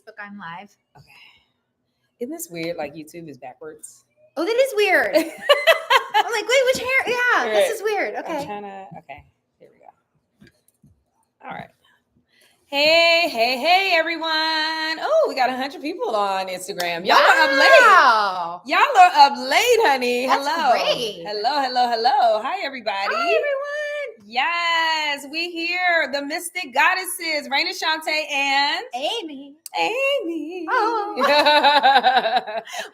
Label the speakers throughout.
Speaker 1: Facebook, I'm live.
Speaker 2: Okay. Isn't this weird? Like YouTube is backwards.
Speaker 1: Oh, that is weird. I'm like, wait, which hair? Yeah,
Speaker 2: Right.
Speaker 1: this is weird. Okay.
Speaker 2: Okay. Here we go. All right. Hey, everyone. Oh, we got 100 people on Instagram. Y'all are up late. Y'all are up late, honey.
Speaker 1: That's
Speaker 2: hello.
Speaker 1: great.
Speaker 2: Hello. Hi, everybody.
Speaker 1: Hi, everyone.
Speaker 2: Yes, we here. The Mystic Goddesses, Raina, Shantae, and
Speaker 1: Amy.
Speaker 2: Oh.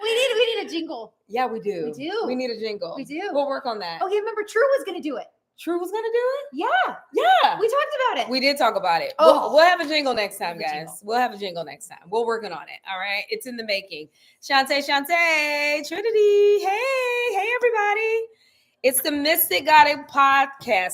Speaker 1: we need a jingle.
Speaker 2: Yeah, we do.
Speaker 1: We do.
Speaker 2: We need a jingle.
Speaker 1: We do.
Speaker 2: We'll work on that.
Speaker 1: Okay, remember True was going to do it.
Speaker 2: True was going to do it?
Speaker 1: Yeah.
Speaker 2: Yeah.
Speaker 1: We talked about it.
Speaker 2: We did talk about it.
Speaker 1: Oh.
Speaker 2: We'll have a jingle next time,
Speaker 1: Have a
Speaker 2: guys.
Speaker 1: jingle.
Speaker 2: We'll have a jingle next time. We're working on it. All right. It's in the making. Shantae, Trinity. Hey, everybody. It's the Mystic Goddess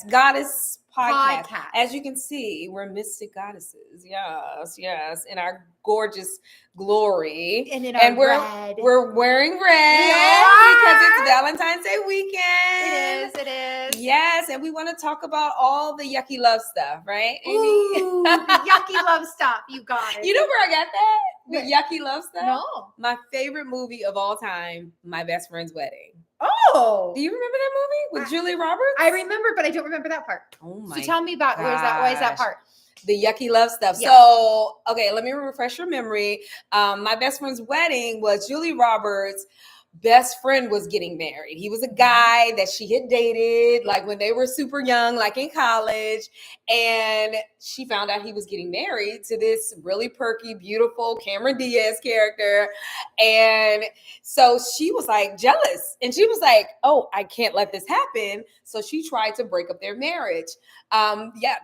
Speaker 2: Goddess podcast. As you can see, we're Mystic Goddesses. Yes. In our gorgeous glory.
Speaker 1: And in our red.
Speaker 2: We're wearing red because it's Valentine's Day weekend.
Speaker 1: It is.
Speaker 2: Yes, and we want to talk about all the yucky love stuff, right, Amy?
Speaker 1: Ooh, the yucky love stuff. You got it.
Speaker 2: You know where I got that? The
Speaker 1: Where?
Speaker 2: yucky love stuff?
Speaker 1: No.
Speaker 2: My favorite movie of all time, My Best Friend's Wedding.
Speaker 1: Oh.
Speaker 2: Do you remember that movie with Julia Roberts?
Speaker 1: I remember, but I don't remember that part.
Speaker 2: Oh my
Speaker 1: So tell me about why is that part?
Speaker 2: The yucky love stuff.
Speaker 1: Yeah.
Speaker 2: So, okay, let me refresh your memory. My Best Friend's Wedding was Julia Roberts' best friend was getting married. He was a guy that she had dated like when they were super young, like in college. And she found out he was getting married to this really perky, beautiful Cameron Diaz character. And so she was like jealous. And she was like, oh, I can't let this happen. So she tried to break up their marriage.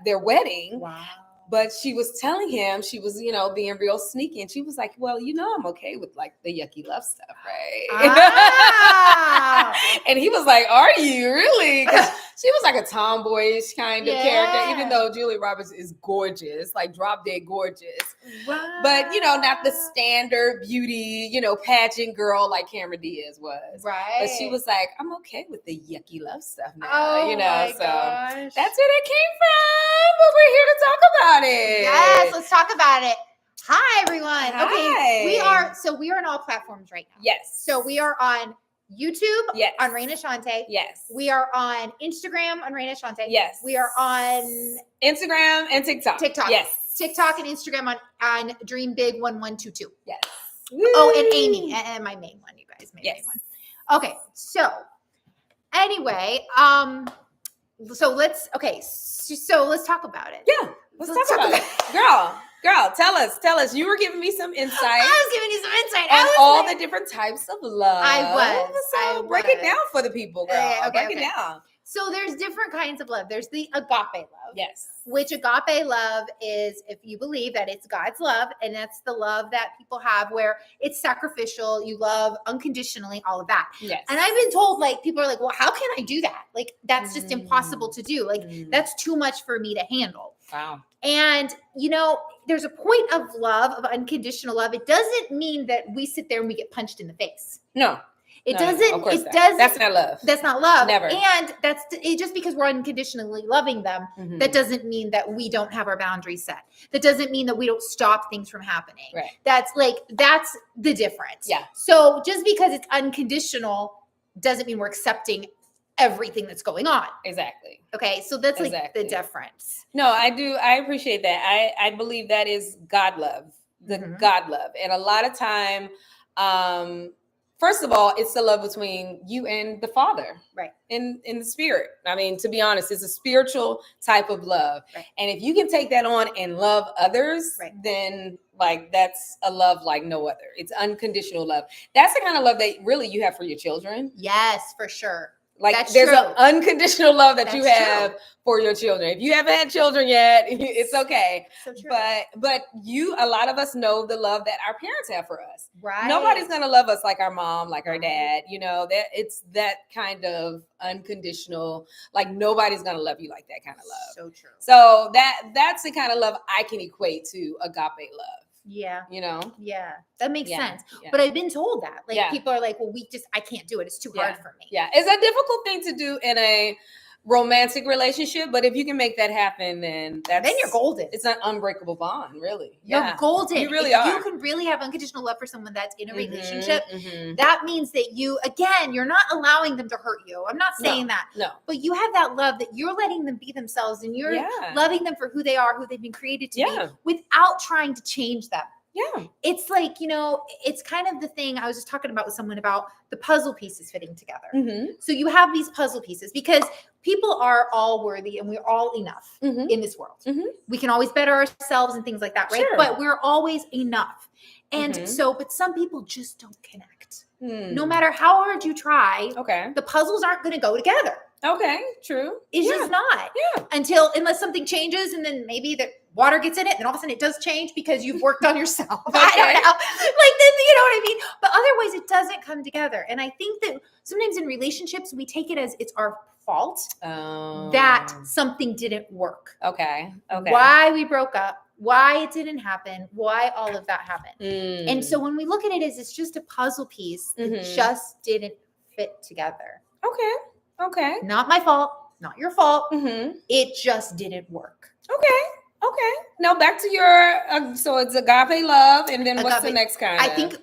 Speaker 2: Their wedding.
Speaker 1: Wow.
Speaker 2: But she was telling him, she was, being real sneaky. And she was like, well, I'm okay with like the yucky love stuff, right?
Speaker 1: Ah.
Speaker 2: And he was like, are you really? Because she was like a tomboyish kind of character, even though Julia Roberts is gorgeous, like drop dead gorgeous.
Speaker 1: Wow.
Speaker 2: But, not the standard beauty, pageant girl like Cameron Diaz was.
Speaker 1: Right.
Speaker 2: But she was like, I'm okay with the yucky love stuff now,
Speaker 1: Oh my
Speaker 2: so
Speaker 1: gosh.
Speaker 2: that's where that came from. But we're here to talk about it.
Speaker 1: Yes, let's talk about it. Hi, everyone.
Speaker 2: Hi.
Speaker 1: Okay, we are on all platforms right now.
Speaker 2: Yes.
Speaker 1: So we are on YouTube
Speaker 2: Yes.
Speaker 1: on Raina Shantae.
Speaker 2: Yes.
Speaker 1: We are on Instagram on Raina Shantae.
Speaker 2: Yes.
Speaker 1: We are on
Speaker 2: Instagram and TikTok.
Speaker 1: Yes. TikTok and Instagram on Dream Big 1122.
Speaker 2: Yes.
Speaker 1: Oh, and Amy and my main one, you guys. My main one. Okay, so anyway, so let's talk about it.
Speaker 2: Yeah, let's talk about it. Girl, tell us. You were giving me some insight.
Speaker 1: I was giving you some insight.
Speaker 2: On all the different types of love.
Speaker 1: I
Speaker 2: break it down for the people, girl.
Speaker 1: Okay,
Speaker 2: break it down.
Speaker 1: So there's different kinds of love. There's the agape love.
Speaker 2: Yes.
Speaker 1: Which agape love is if you believe that it's God's love, and that's the love that people have where it's sacrificial, you love unconditionally, all of that.
Speaker 2: Yes.
Speaker 1: And I've been told, like, people are like, well, how can I do that? Like, that's just impossible to do. Like, that's too much for me to handle.
Speaker 2: Wow.
Speaker 1: And, there's a point of love, of unconditional love. It doesn't mean that we sit there and we get punched in the face.
Speaker 2: No.
Speaker 1: It
Speaker 2: No,
Speaker 1: doesn't.
Speaker 2: of course
Speaker 1: It
Speaker 2: not.
Speaker 1: doesn't.
Speaker 2: That's not love.
Speaker 1: That's not love.
Speaker 2: Never.
Speaker 1: And that's just because we're unconditionally loving them. That doesn't mean that we don't have our boundaries set. That doesn't mean that we don't stop things from happening.
Speaker 2: Right.
Speaker 1: That's the difference.
Speaker 2: Yeah.
Speaker 1: So just because it's unconditional doesn't mean we're accepting everything that's going on.
Speaker 2: Exactly.
Speaker 1: Okay. So that's like
Speaker 2: Exactly.
Speaker 1: the difference.
Speaker 2: No, I do. I appreciate that. I believe that is God love, God love. And a lot of time, first of all, it's the love between you and the Father,
Speaker 1: right?
Speaker 2: In the spirit. I mean, to be honest, it's a spiritual type of love.
Speaker 1: Right.
Speaker 2: And if you can take that on and love others,
Speaker 1: right,
Speaker 2: then like that's a love like no other. It's unconditional love. That's the kind of love that really you have for your children.
Speaker 1: Yes, for sure.
Speaker 2: Like
Speaker 1: That's
Speaker 2: there's
Speaker 1: true.
Speaker 2: an unconditional love that you
Speaker 1: That's
Speaker 2: have for your children. If you haven't had children yet, it's okay.
Speaker 1: So true.
Speaker 2: But a lot of us know the love that our parents have for us.
Speaker 1: Right.
Speaker 2: Nobody's gonna love us like our mom, like our dad. That it's that kind of unconditional. Like nobody's gonna love you like that kind of love.
Speaker 1: So true.
Speaker 2: So that's the kind of love I can equate to agape love.
Speaker 1: Yeah.
Speaker 2: Yeah,
Speaker 1: that makes sense.
Speaker 2: Yeah.
Speaker 1: But I've been told that, like,
Speaker 2: Yeah.
Speaker 1: people are like, well, I can't do it. It's too hard for me.
Speaker 2: Yeah. It's a difficult thing to do in a romantic relationship, but if you can make that happen, then
Speaker 1: you're golden.
Speaker 2: It's an unbreakable bond, really.
Speaker 1: You're golden.
Speaker 2: You really
Speaker 1: if
Speaker 2: are.
Speaker 1: You can really have unconditional love for someone that's in a relationship. That means that you're not allowing them to hurt you. I'm not saying that.
Speaker 2: No.
Speaker 1: But you have that love that you're letting them be themselves, and you're loving them for who they are, who they've been created to be, without trying to change them.
Speaker 2: Yeah.
Speaker 1: It's like, it's kind of the thing I was just talking about with someone about the puzzle pieces fitting together. So you have these puzzle pieces because people are all worthy and we're all enough in this world. We can always better ourselves and things like that, right?
Speaker 2: Sure.
Speaker 1: But we're always enough. And but some people just don't connect. No matter how hard you try, the puzzles aren't going to go together.
Speaker 2: Okay, true.
Speaker 1: It's just not. Yeah. Unless something changes, and then maybe the water gets in it, and all of a sudden it does change because you've worked on yourself. I don't know. Like, then, you know what I mean? But otherwise it doesn't come together. And I think that sometimes in relationships, we take it as it's our fault that something didn't work.
Speaker 2: Okay.
Speaker 1: Why we broke up, why it didn't happen, why all of that happened. And so when we look at it as it's just a puzzle piece that just didn't fit together.
Speaker 2: Okay.
Speaker 1: Not my fault, not your fault. It just didn't work.
Speaker 2: Okay. Now back to your, so it's agape love, and then what's the next kind?
Speaker 1: I think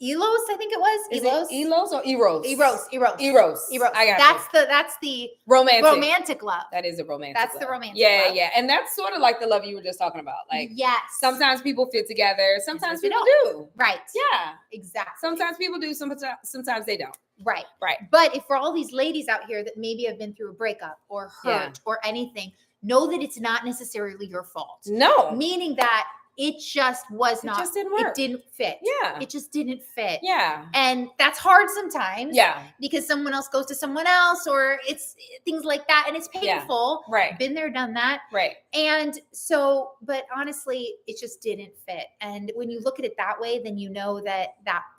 Speaker 1: Elos, I think it was.
Speaker 2: Is it Elos or Eros?
Speaker 1: Eros.
Speaker 2: I got
Speaker 1: That's the romantic love.
Speaker 2: That is a romantic
Speaker 1: That's
Speaker 2: love.
Speaker 1: the romantic love.
Speaker 2: Yeah. And that's sort of like the love you were just talking about. Like,
Speaker 1: yes.
Speaker 2: Sometimes people fit together. Sometimes people do.
Speaker 1: Right.
Speaker 2: Yeah.
Speaker 1: Exactly.
Speaker 2: Sometimes people do. Sometimes they don't.
Speaker 1: Right.
Speaker 2: Right.
Speaker 1: But if for all these ladies out here that maybe have been through a breakup or hurt or anything, know that it's not necessarily your fault.
Speaker 2: No.
Speaker 1: Meaning that it just was not.
Speaker 2: It just didn't work.
Speaker 1: It didn't fit.
Speaker 2: Yeah.
Speaker 1: It just didn't fit.
Speaker 2: Yeah.
Speaker 1: And that's hard sometimes.
Speaker 2: Yeah.
Speaker 1: Because someone else goes to someone else, or it's things like that. And it's painful.
Speaker 2: Yeah. Right.
Speaker 1: Been there, done that.
Speaker 2: Right.
Speaker 1: And so, but honestly, it just didn't fit. And when you look at it that way, then you know that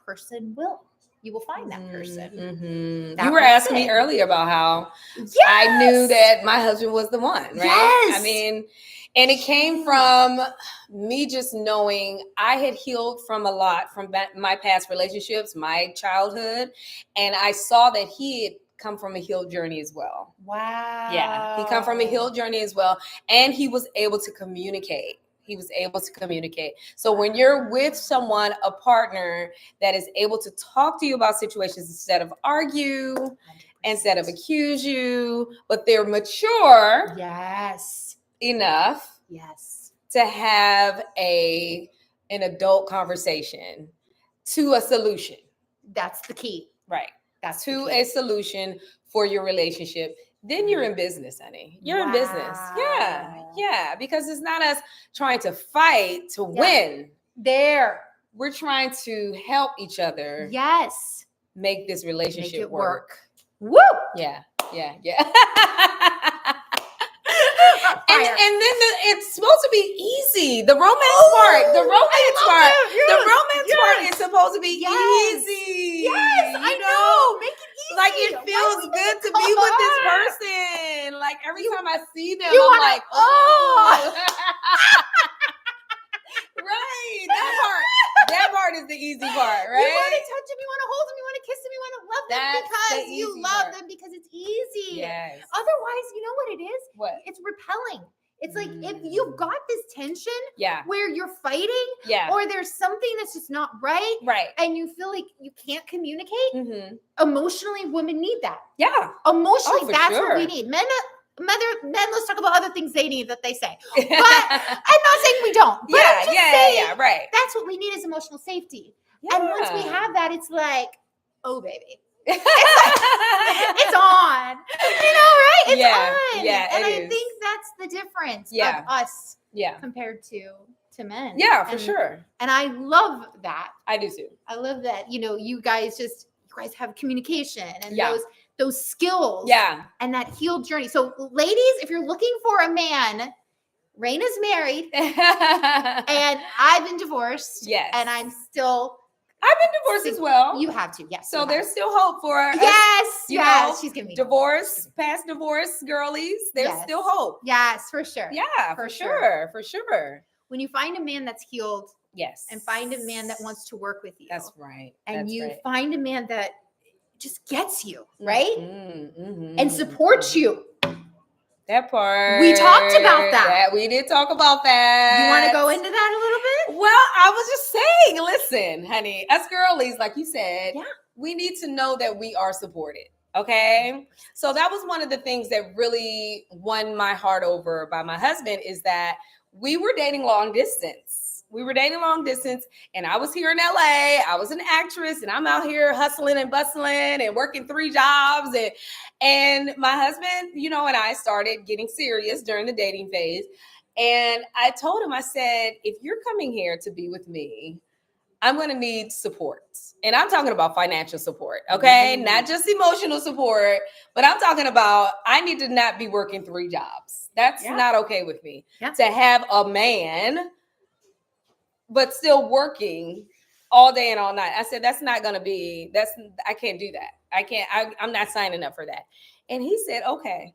Speaker 1: person you will find that person.
Speaker 2: You were asking me earlier about how I knew that my husband was the one, right?
Speaker 1: Yes.
Speaker 2: I mean, and it came from me just knowing I had healed from a lot from my past relationships, my childhood. And I saw that he had come from a healed journey as well.
Speaker 1: Wow.
Speaker 2: Yeah. He come from a healed journey as well. And he was able to communicate. So when you're with someone, a partner that is able to talk to you about situations instead of argue, 100%. Instead of accuse you, but they're mature enough to have an adult conversation to a solution.
Speaker 1: That's the key.
Speaker 2: Right.
Speaker 1: That's
Speaker 2: to a solution for your relationship. Then you're in business, honey. You're in business. Yeah. Because it's not us trying to fight to win. We're trying to help each other.
Speaker 1: Yes.
Speaker 2: Make this relationship work.
Speaker 1: Woo!
Speaker 2: Yeah. And then it's supposed to be easy. The romance part. The romance part is supposed to be easy.
Speaker 1: Yes, I know. Make it easy.
Speaker 2: Like, it feels good to be with this person. Like, every time I see them,
Speaker 1: I'm
Speaker 2: like, oh. Right. That part is the easy part, right?
Speaker 1: You want to touch them, you want to hold them, you want to kiss them, you want to love them because you love them because it's easy.
Speaker 2: Yes.
Speaker 1: Otherwise, you know what it is?
Speaker 2: What?
Speaker 1: It's repelling. It's like if you've got this tension where you're fighting or there's something that's just not right. And you feel like you can't communicate. Emotionally, women need that. Yeah. Emotionally, that's what we need. Men, let's talk about other things they need that they say. But I'm not saying we don't. But I'm just saying, right. That's what we need is emotional safety. Yeah. And once we have that, it's like, oh, baby. It's on. You know, right? It's on. Yeah. And I think that's the difference of us compared to men. Yeah, for sure. And I love that.
Speaker 2: I do too.
Speaker 1: I love that. You guys have communication and those skills and that healed journey. So ladies, if you're looking for a man, Raina's married and I've been divorced. Yes. And I've been divorced as well. You have to, yes.
Speaker 2: So there's still hope for us.
Speaker 1: Yes, she's giving me
Speaker 2: divorce, past divorce girlies. There's still hope.
Speaker 1: Yes, for sure.
Speaker 2: Yeah, for sure.
Speaker 1: When you find a man that's healed, and find a man that wants to work with you.
Speaker 2: That's right.
Speaker 1: And find a man that just gets you, right? And supports you.
Speaker 2: That part.
Speaker 1: We talked about that.
Speaker 2: We did talk about that.
Speaker 1: You want to go into that a little bit?
Speaker 2: Well, I was just saying, listen, honey, us girlies, like you said, we need to know that we are supported. Okay. So that was one of the things that really won my heart over by my husband is that we were dating long distance. And I was here in LA. I was an actress and I'm out here hustling and bustling and working 3 jobs. And my husband, and I started getting serious during the dating phase. And I told him, I said, if you're coming here to be with me, I'm going to need support. And I'm talking about financial support, okay? Not just emotional support, but I'm talking about I need to not be working 3 jobs. That's not okay with me. To have a man, but still working all day and all night. I said, that's not going to be, I can't do that. I'm not signing up for that. And he said, okay.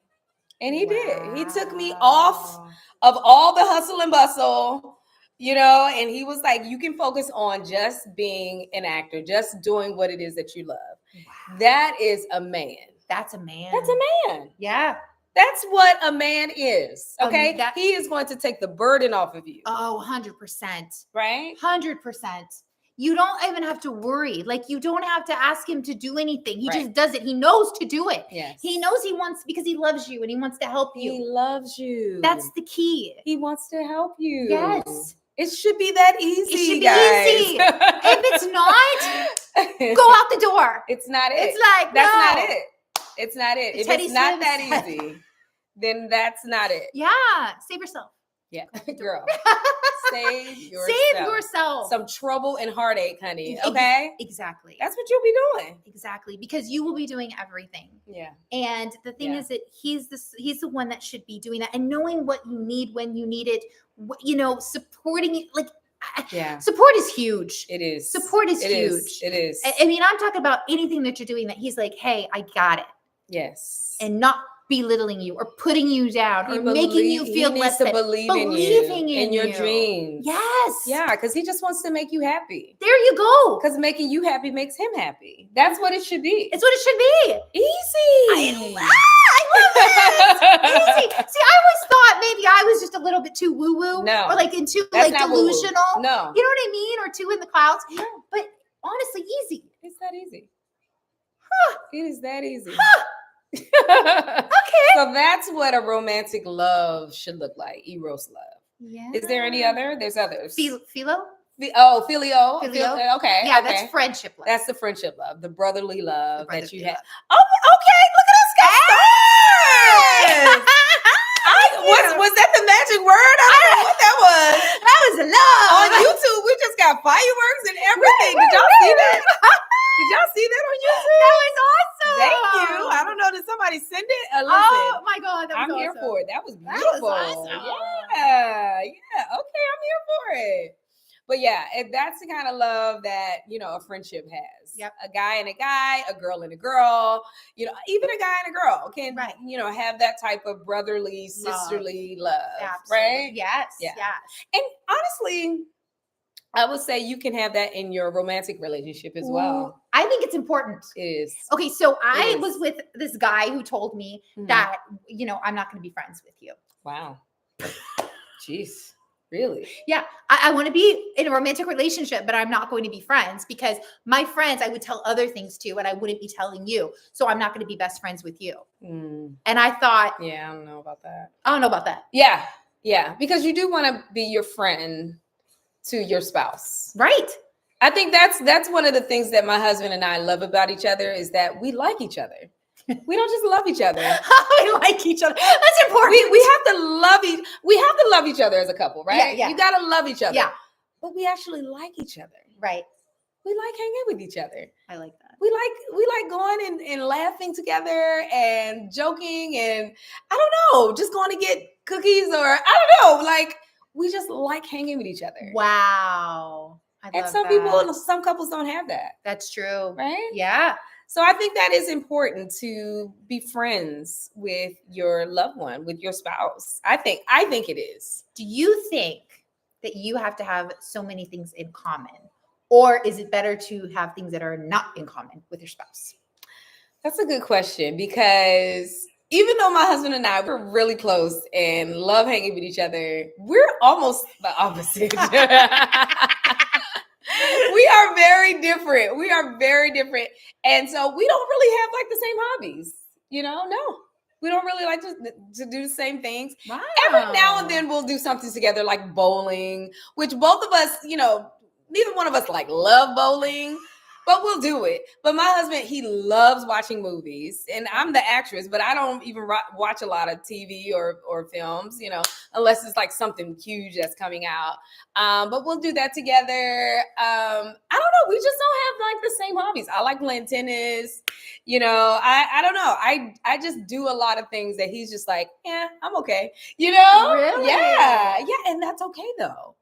Speaker 2: And he did. He took me off of all the hustle and bustle, and he was like, you can focus on just being an actor, just doing what it is that you love. Wow. That is a man.
Speaker 1: That's a man.
Speaker 2: That's a man.
Speaker 1: Yeah.
Speaker 2: That's what a man is. Okay. He is going to take the burden off of you.
Speaker 1: Oh, 100%.
Speaker 2: Right?
Speaker 1: 100%. You don't even have to worry. Like, you don't have to ask him to do anything. He just does it. He knows to do it.
Speaker 2: Yes.
Speaker 1: He knows he wants, because he loves you and he wants to help you.
Speaker 2: He loves you.
Speaker 1: That's the key.
Speaker 2: He wants to help you.
Speaker 1: Yes.
Speaker 2: It should be that easy.
Speaker 1: It should be
Speaker 2: guys.
Speaker 1: easy. If it's not, go out the door.
Speaker 2: It's not it.
Speaker 1: It's like,
Speaker 2: that's
Speaker 1: no.
Speaker 2: not it. It's not it. If it's not that easy, then that's not it.
Speaker 1: Yeah. Save yourself.
Speaker 2: Yeah. Girl. Save yourself.
Speaker 1: Save yourself.
Speaker 2: Some trouble and heartache, honey. Okay?
Speaker 1: Exactly.
Speaker 2: That's what you'll be doing.
Speaker 1: Exactly. Because you will be doing everything.
Speaker 2: Yeah.
Speaker 1: And the thing is that he's the one that should be doing that and knowing what you need when you need it, supporting it. Like, support is huge.
Speaker 2: It is.
Speaker 1: Support is huge.
Speaker 2: It is.
Speaker 1: I mean, I'm talking about anything that you're doing that he's like, hey, I got it.
Speaker 2: Yes.
Speaker 1: And not belittling you or putting you down or making you feel less than.
Speaker 2: Believing in your dreams.
Speaker 1: Yes.
Speaker 2: Yeah, because he just wants to make you happy.
Speaker 1: There you go.
Speaker 2: Because making you happy makes him happy. That's what it should be.
Speaker 1: It's what it should be.
Speaker 2: Easy.
Speaker 1: I love it. Easy. See, I always thought maybe I was just a little bit too woo-woo.
Speaker 2: No.
Speaker 1: Or like too delusional.
Speaker 2: Woo-woo. No.
Speaker 1: You know what I mean? Or too in the clouds.
Speaker 2: No.
Speaker 1: But honestly, easy.
Speaker 2: It's that easy. It is that easy.
Speaker 1: Okay.
Speaker 2: So that's what a romantic love should look like. Eros love.
Speaker 1: Yeah.
Speaker 2: Is there any other? There's others.
Speaker 1: Philo?
Speaker 2: Filial. Okay.
Speaker 1: Yeah,
Speaker 2: okay.
Speaker 1: That's friendship love.
Speaker 2: That's the friendship love, the brotherly love that you have.
Speaker 1: Love.
Speaker 2: Oh, okay. Look at us guys. Was that the magic word? I don't know what that was.
Speaker 1: That was love.
Speaker 2: On YouTube, we just got fireworks and everything. Did y'all see that? Did y'all see that on YouTube?
Speaker 1: That was awesome.
Speaker 2: Thank you. I don't know. Did somebody send it? Listen,
Speaker 1: oh my God. That was
Speaker 2: I'm here
Speaker 1: awesome.
Speaker 2: for it. That was beautiful.
Speaker 1: That was awesome.
Speaker 2: Yeah. Okay, I'm here for it. But yeah, that's the kind of love that, a friendship has.
Speaker 1: Yep.
Speaker 2: A guy and a guy, a girl and a girl, even a guy and a girl can, have that type of brotherly, sisterly love.
Speaker 1: Absolutely.
Speaker 2: Right?
Speaker 1: Yes.
Speaker 2: Yeah.
Speaker 1: Yes.
Speaker 2: And honestly, I would say you can have that in your romantic relationship as well.
Speaker 1: I think it's important.
Speaker 2: It is.
Speaker 1: Okay, so I was with this guy who told me that, I'm not going to be friends with you.
Speaker 2: Wow. Jeez. Really?
Speaker 1: Yeah. I want to be in a romantic relationship, but I'm not going to be friends because my friends, I would tell other things to, and I wouldn't be telling you. So I'm not going to be best friends with you. And I thought.
Speaker 2: Yeah, I don't know about that.
Speaker 1: I don't know about that.
Speaker 2: Yeah. Yeah. Because you do want to be your friend to your spouse.
Speaker 1: Right.
Speaker 2: I think that's one of the things that my husband and I love about each other is that we like each other. We don't just love each other.
Speaker 1: We like each other. That's important.
Speaker 2: We have to love each other as a couple, right?
Speaker 1: Yeah.
Speaker 2: You gotta love each other.
Speaker 1: Yeah.
Speaker 2: But we actually like each other.
Speaker 1: Right.
Speaker 2: We like hanging with each other.
Speaker 1: I like that.
Speaker 2: We like going and laughing together and joking and I don't know, just going to get cookies or I don't know, like we just like hanging with each other.
Speaker 1: Wow.
Speaker 2: And some couples don't have that.
Speaker 1: That's true.
Speaker 2: Right?
Speaker 1: Yeah.
Speaker 2: So I think that is important to be friends with your loved one, with your spouse. I think it is.
Speaker 1: Do you think that you have to have so many things in common? Or is it better to have things that are not in common with your spouse?
Speaker 2: That's a good question because even though my husband and I, we're really close and love hanging with each other, we're almost the opposite. We are very different. We are very different. And so we don't really have like the same hobbies, no. We don't really like to do the same things. Wow. Every now and then we'll do something together like bowling, which both of us, neither one of us like love bowling, but we'll do it. But my husband, he loves watching movies, and I'm the actress, but I don't even watch a lot of TV or films, unless it's like something huge that's coming out. But we'll do that together. I don't know. We just don't have like the same hobbies. I like playing tennis. I don't know. I just do a lot of things that he's just like, yeah, I'm okay.
Speaker 1: Really?
Speaker 2: Yeah. And that's okay though.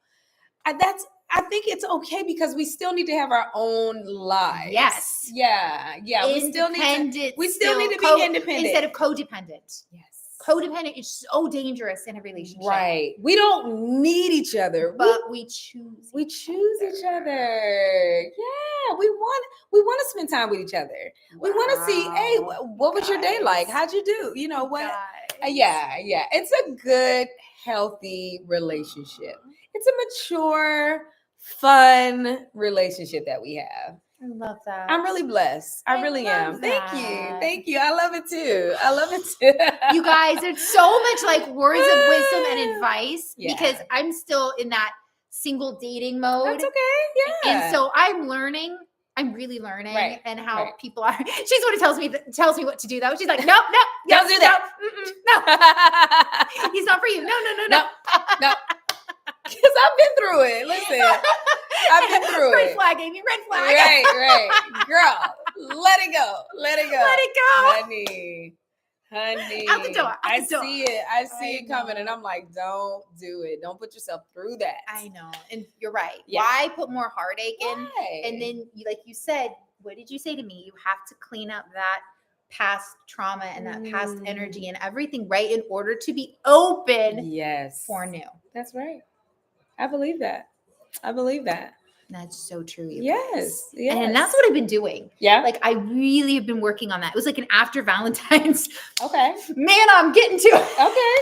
Speaker 2: I think it's okay because we still need to have our own lives.
Speaker 1: Yes.
Speaker 2: Yeah. We still need to be independent
Speaker 1: instead of codependent.
Speaker 2: Yes.
Speaker 1: Codependent is so dangerous in a relationship.
Speaker 2: Right. We don't need each other,
Speaker 1: but we choose.
Speaker 2: We choose each other. Yeah. We want to spend time with each other. Wow. We want to see, hey, what was your day like? How'd you do? What? Yeah. It's a good, healthy relationship. It's a mature, fun relationship that we have.
Speaker 1: I love that.
Speaker 2: I'm really blessed. I really am. Thank you. I love it too.
Speaker 1: You guys, it's so much like words of wisdom and advice because I'm still in that single dating mode.
Speaker 2: That's okay. Yeah.
Speaker 1: And so I'm really learning and how people are. She's what tells me what to do though. She's like, no,
Speaker 2: don't do that.
Speaker 1: No. He's not for you. No.
Speaker 2: Because I've been through it. Listen, I've been through it.
Speaker 1: Red flag, Amy. Red flag.
Speaker 2: Right. Girl, let it go. Honey.
Speaker 1: Out the door.
Speaker 2: I see it coming and I'm like, don't do it. Don't put yourself through that.
Speaker 1: I know. And you're right. Yeah. Why put more heartache in? And then, like you said, what did you say to me? You have to clean up that past trauma and that past energy and everything, right? In order to be open for new.
Speaker 2: That's right. I believe that.
Speaker 1: That's so true.
Speaker 2: Yes.
Speaker 1: And that's what I've been doing.
Speaker 2: Yeah.
Speaker 1: Like I really have been working on that. It was like an after Valentines.
Speaker 2: Okay.
Speaker 1: Man, I'm getting to it.
Speaker 2: Okay.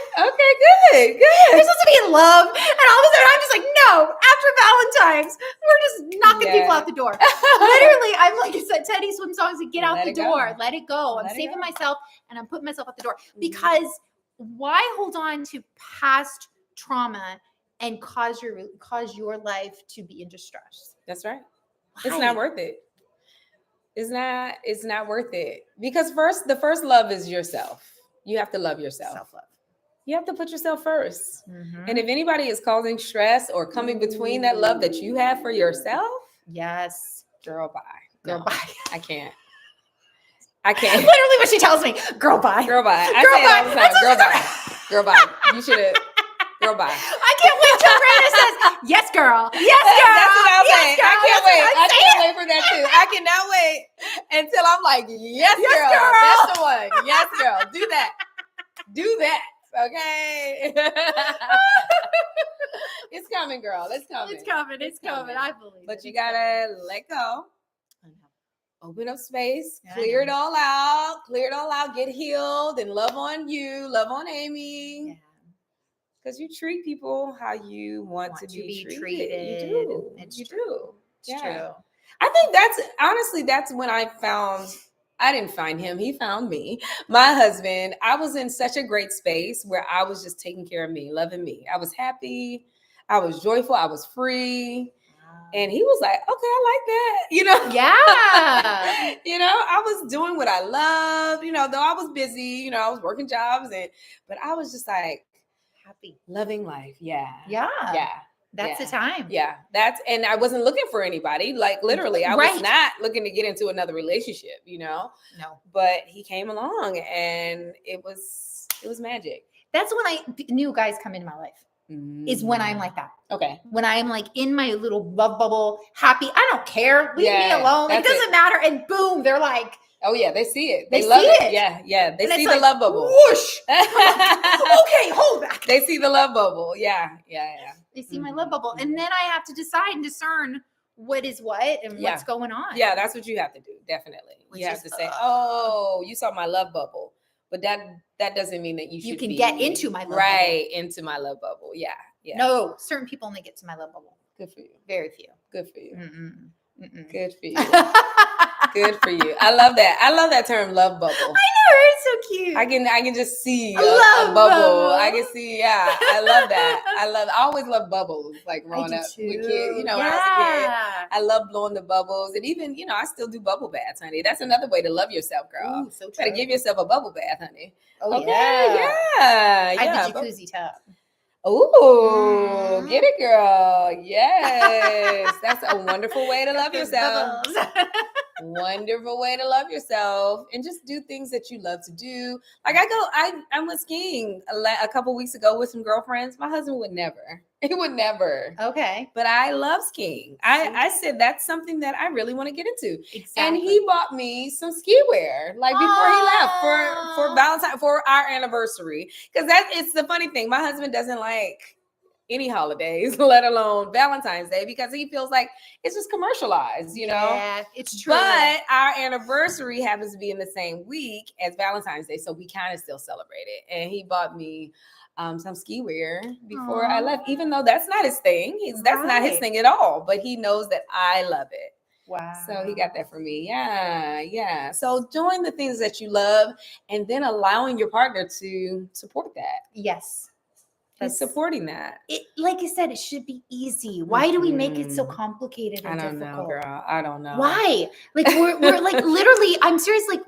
Speaker 2: Good.
Speaker 1: We're supposed to be in love. And all of a sudden I'm just like, no, after Valentines, we're just knocking people out the door. Literally, I'm like, it's that Teddy Swim song, like, get out the door. Let it go. I'm saving myself and I'm putting myself out the door. Because why hold on to past trauma and cause your life to be in distress?
Speaker 2: That's right. Why? It's not worth it. It's not worth it. Because the first love is yourself. You have to love yourself.
Speaker 1: Self-love.
Speaker 2: You have to put yourself first. Mm-hmm. And if anybody is causing stress or coming between that love that you have for yourself, girl, bye. Bye. I can't. Literally
Speaker 1: what she tells me, girl, bye.
Speaker 2: I say it all the time. Girl, bye. You should have. Girl, bye.
Speaker 1: I can't wait till Brandon says, yes, girl.
Speaker 2: That's what I'm saying. I can't wait. I can't wait for that too. I cannot wait until I'm like, yes, girl. That's the one. Yes, girl. Do that. Okay. It's coming, girl. It's coming.
Speaker 1: I believe
Speaker 2: But you gotta let go. Open up space. Clear it all out. Get healed and love on you. Love on Amy. Yeah. Because you treat people how you want to be treated. You do. It's true. I think that's when I didn't find him. He found me. My husband, I was in such a great space where I was just taking care of me, loving me. I was happy. I was joyful. I was free. And he was like, okay, I like that.
Speaker 1: Yeah.
Speaker 2: I was doing what I love, though I was busy, I was working jobs but I was just like,
Speaker 1: happy,
Speaker 2: loving life. Yeah.
Speaker 1: That's the time.
Speaker 2: Yeah. And I wasn't looking for anybody. Like literally, I was not looking to get into another relationship, No. But he came along and it was magic.
Speaker 1: That's when new guys come into my life. Is when I'm like that.
Speaker 2: Okay.
Speaker 1: When I'm like in my little love bubble, happy. I don't care. Leave me alone. It doesn't matter. And boom, they're like,
Speaker 2: oh yeah, they see it. They love it. Yeah. They see the love bubble.
Speaker 1: Whoosh. Okay, hold back.
Speaker 2: They see the love bubble. Yeah.
Speaker 1: They see my love bubble. And then I have to decide and discern what is what and what's going on.
Speaker 2: Yeah, that's what you have to do. Definitely. You have to say, oh, you saw my love bubble. But that doesn't mean that you can
Speaker 1: get into my love
Speaker 2: bubble. Into my love bubble. Yeah.
Speaker 1: No, certain people only get to my love bubble.
Speaker 2: Good for you.
Speaker 1: Very few.
Speaker 2: Good for you. Good for you.
Speaker 1: I
Speaker 2: Good for you. I love that. I love that term, love bubble.
Speaker 1: know, it's so cute.
Speaker 2: I can just see a bubble. I can see, I love that. I always love bubbles, like growing up. When I was a kid. I love blowing the bubbles. And even, I still do bubble baths, honey. That's another way to love yourself, girl.
Speaker 1: Ooh, so true.
Speaker 2: Better give yourself a bubble bath, honey.
Speaker 1: Oh,
Speaker 2: okay, yeah.
Speaker 1: I have the jacuzzi tub.
Speaker 2: Ooh, get it, girl. Yes. That's a wonderful way to love yourself. Wonderful way to love yourself and just do things that you love to do. Like I went skiing a couple weeks ago with some girlfriends. My husband would never. He would never.
Speaker 1: Okay.
Speaker 2: But I love skiing. I said that's something that I really want to get into.
Speaker 1: Exactly.
Speaker 2: And he bought me some ski wear like before he left for Valentine, for our anniversary. Because it's the funny thing. My husband doesn't like any holidays, let alone Valentine's Day, because he feels like it's just commercialized,
Speaker 1: Yeah, it's true.
Speaker 2: But our anniversary happens to be in the same week as Valentine's Day, so we kind of still celebrate it. And he bought me some ski wear before I left, even though that's not his thing. That's not his thing at all, but he knows that I love it.
Speaker 1: Wow.
Speaker 2: So he got that for me. Yeah. So doing the things that you love and then allowing your partner to support that.
Speaker 1: Yes.
Speaker 2: He's supporting that.
Speaker 1: Like I said, it should be easy. Why do we make it so complicated and difficult?
Speaker 2: I don't know, girl. I don't know.
Speaker 1: Why? Like we're like literally, I'm serious. Like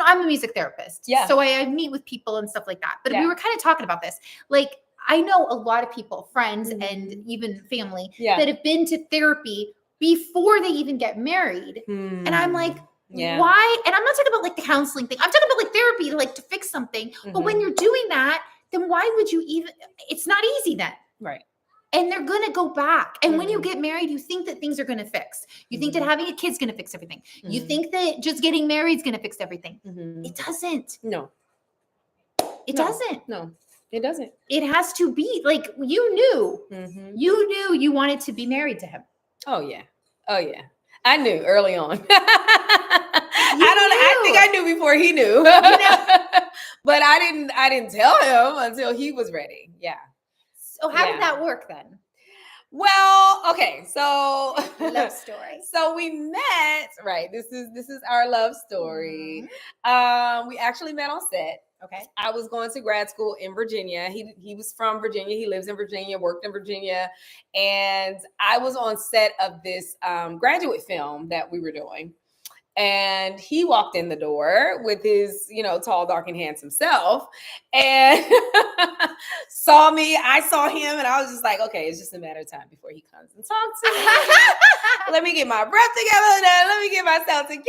Speaker 1: I'm a music therapist.
Speaker 2: Yeah.
Speaker 1: So I meet with people and stuff like that. But we were kind of talking about this. Like I know a lot of people, friends and even family that have been to therapy before they even get married. And I'm like, why? And I'm not talking about like the counseling thing. I'm talking about like therapy, like to fix something. But when you're doing that, then why would you even, it's not easy then.
Speaker 2: Right.
Speaker 1: And they're going to go back. And when you get married, you think that things are going to fix. You think that having a kid's going to fix everything. You think that just getting married is going to fix everything. It doesn't.
Speaker 2: No.
Speaker 1: It doesn't.
Speaker 2: No, it doesn't.
Speaker 1: It has to be like you knew you wanted to be married to him.
Speaker 2: Oh, yeah. I knew early on. I think I knew before he knew. But I didn't tell him until he was ready. Yeah.
Speaker 1: So how did that work then?
Speaker 2: Well, okay. So
Speaker 1: love story.
Speaker 2: So we met, right. This is our love story. We actually met on set.
Speaker 1: Okay.
Speaker 2: I was going to grad school in Virginia. He was from Virginia. He lives in Virginia, worked in Virginia. And I was on set of this graduate film that we were doing. And he walked in the door with his, tall, dark, and handsome self and saw me. I saw him and I was just like, okay, it's just a matter of time before he comes and talks to me. Let me get my breath together. Let me get myself together.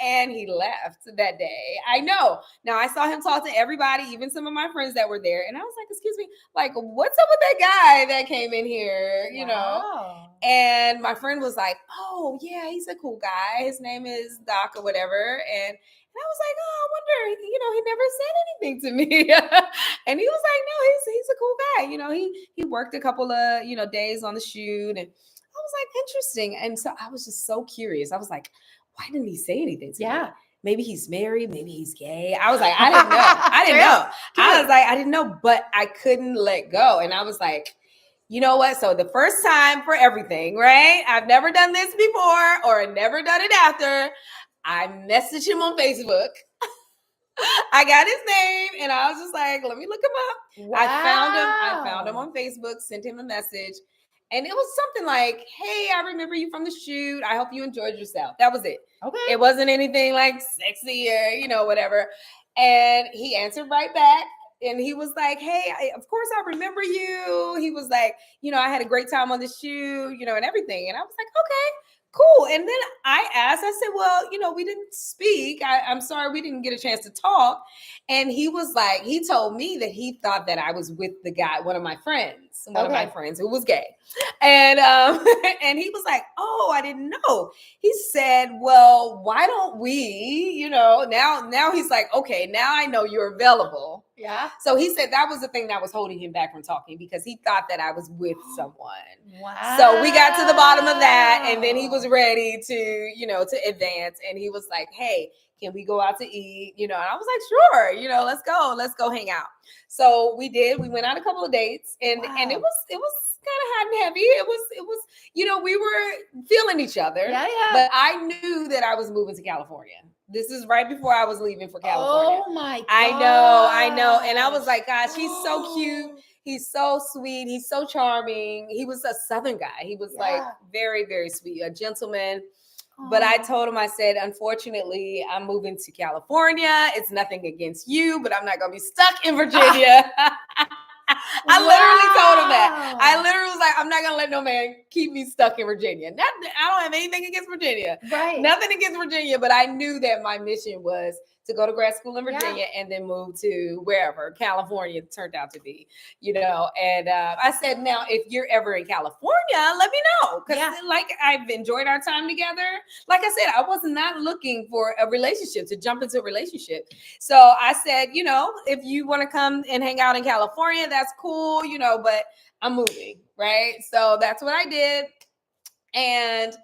Speaker 2: And he left that day. I know. Now I saw him talk to everybody, even some of my friends that were there. And I was like, excuse me, like, what's up with that guy that came in here, know? And my friend was like, oh yeah, he's a cool guy. His name is Doc or whatever. And I was like, oh, I wonder, he never said anything to me. And he was like, no, he's a cool guy. He worked a couple of, days on the shoot. And I was like, interesting. And so I was just so curious. I was like, why didn't he say anything to me? Maybe he's married. Maybe he's gay. I was like, I didn't know. I was like, I didn't know, but I couldn't let go. And I was like, you know what? So the first time for everything, right? I've never done this before or never done it after. I messaged him on Facebook. I got his name and I was just like, let me look him up. Wow. I found him on Facebook, sent him a message. And it was something like, hey, I remember you from the shoot. I hope you enjoyed yourself. That was it. Okay. It wasn't anything like sexy or, whatever. And he answered right back. And he was like, hey, of course I remember you. He was like, I had a great time on the shoot, and everything. And I was like, okay, cool. And then I asked, I said, well, we didn't speak. I'm sorry we didn't get a chance to talk. And he was like, he told me that he thought that I was with the guy, one of my friends who was gay. And and he was like, oh, I didn't know. He said, well, why don't we, now he's like, okay, now I know you're available.
Speaker 1: Yeah.
Speaker 2: So he said that was the thing that was holding him back from talking because he thought that I was with someone.
Speaker 1: Wow.
Speaker 2: So we got to the bottom of that, and then he was ready to, to advance. And he was like, "Hey, can we go out to eat?" And I was like, "Sure, let's go hang out." So we did. We went on a couple of dates, and it was kind of hot and heavy. It was we were feeling each other.
Speaker 1: Yeah.
Speaker 2: But I knew that I was moving to California. This is right before I was leaving for California.
Speaker 1: Oh my God.
Speaker 2: I know. And I was like, gosh, he's so cute. He's so sweet. He's so charming. He was a Southern guy. He was like very, very sweet, a gentleman. But I told him, I said, unfortunately, I'm moving to California. It's nothing against you, but I'm not going to be stuck in Virginia. I literally told him that. I literally was like, I'm not going to let no man keep me stuck in Virginia. I don't have anything against Virginia.
Speaker 1: Right.
Speaker 2: Nothing against Virginia, but I knew that my mission was to go to grad school in Virginia and then move to wherever California turned out to be, And I said, now, if you're ever in California, let me know. Because like I've enjoyed our time together. Like I said, I was not looking for a relationship, to jump into a relationship. So I said, if you want to come and hang out in California, that's cool, but I'm moving, right? So that's what I did. And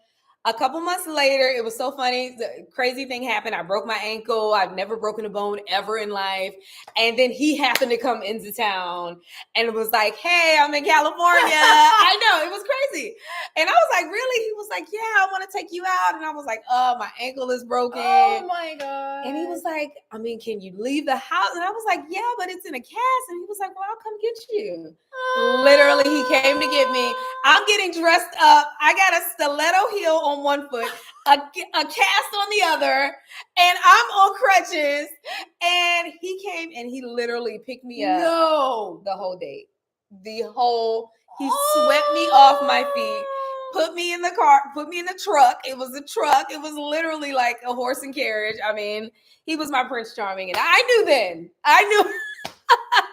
Speaker 2: a couple months later, it was so funny. The crazy thing happened. I broke my ankle. I've never broken a bone ever in life. And then he happened to come into town and it was like, hey, I'm in California. I know, it was crazy. And I was like, really? He was like, yeah, I want to take you out. And I was like, oh, my ankle is broken.
Speaker 1: Oh my God.
Speaker 2: And he was like, can you leave the house? And I was like, yeah, but it's in a cast. And he was like, well, I'll come get you. Literally, he came to get me. I'm getting dressed up. I got a stiletto heel on one foot, a cast on the other, and I'm on crutches. And he came and he literally picked me up.
Speaker 1: No.
Speaker 2: The whole date. He swept me off my feet, put me in the car, put me in the truck. It was a truck. It was literally like a horse and carriage. He was my Prince Charming. And I knew then.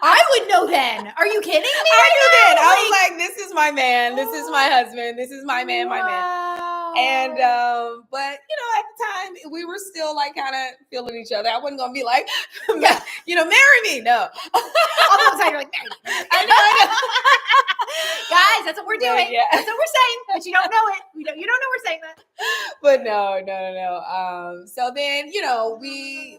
Speaker 1: I would know then. Are you kidding me?
Speaker 2: I knew then. I was like, this is my man. This is my husband. This is my man, my man. And, but, at the time, we were still like kind of feeling each other. I wasn't going to be like, marry me. No.
Speaker 1: All of a sudden, you're like, marry me. I know. Guys, that's what we're doing. Yeah. That's what we're saying, but you don't know it. You don't know we're saying that.
Speaker 2: But no. So then, we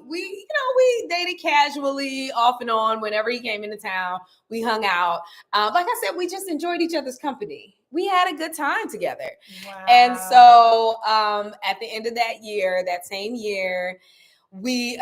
Speaker 2: dated casually off and on whenever he came into town. We hung out. Like I said, we just enjoyed each other's company. We had a good time together. Wow. And so at the end of that same year, we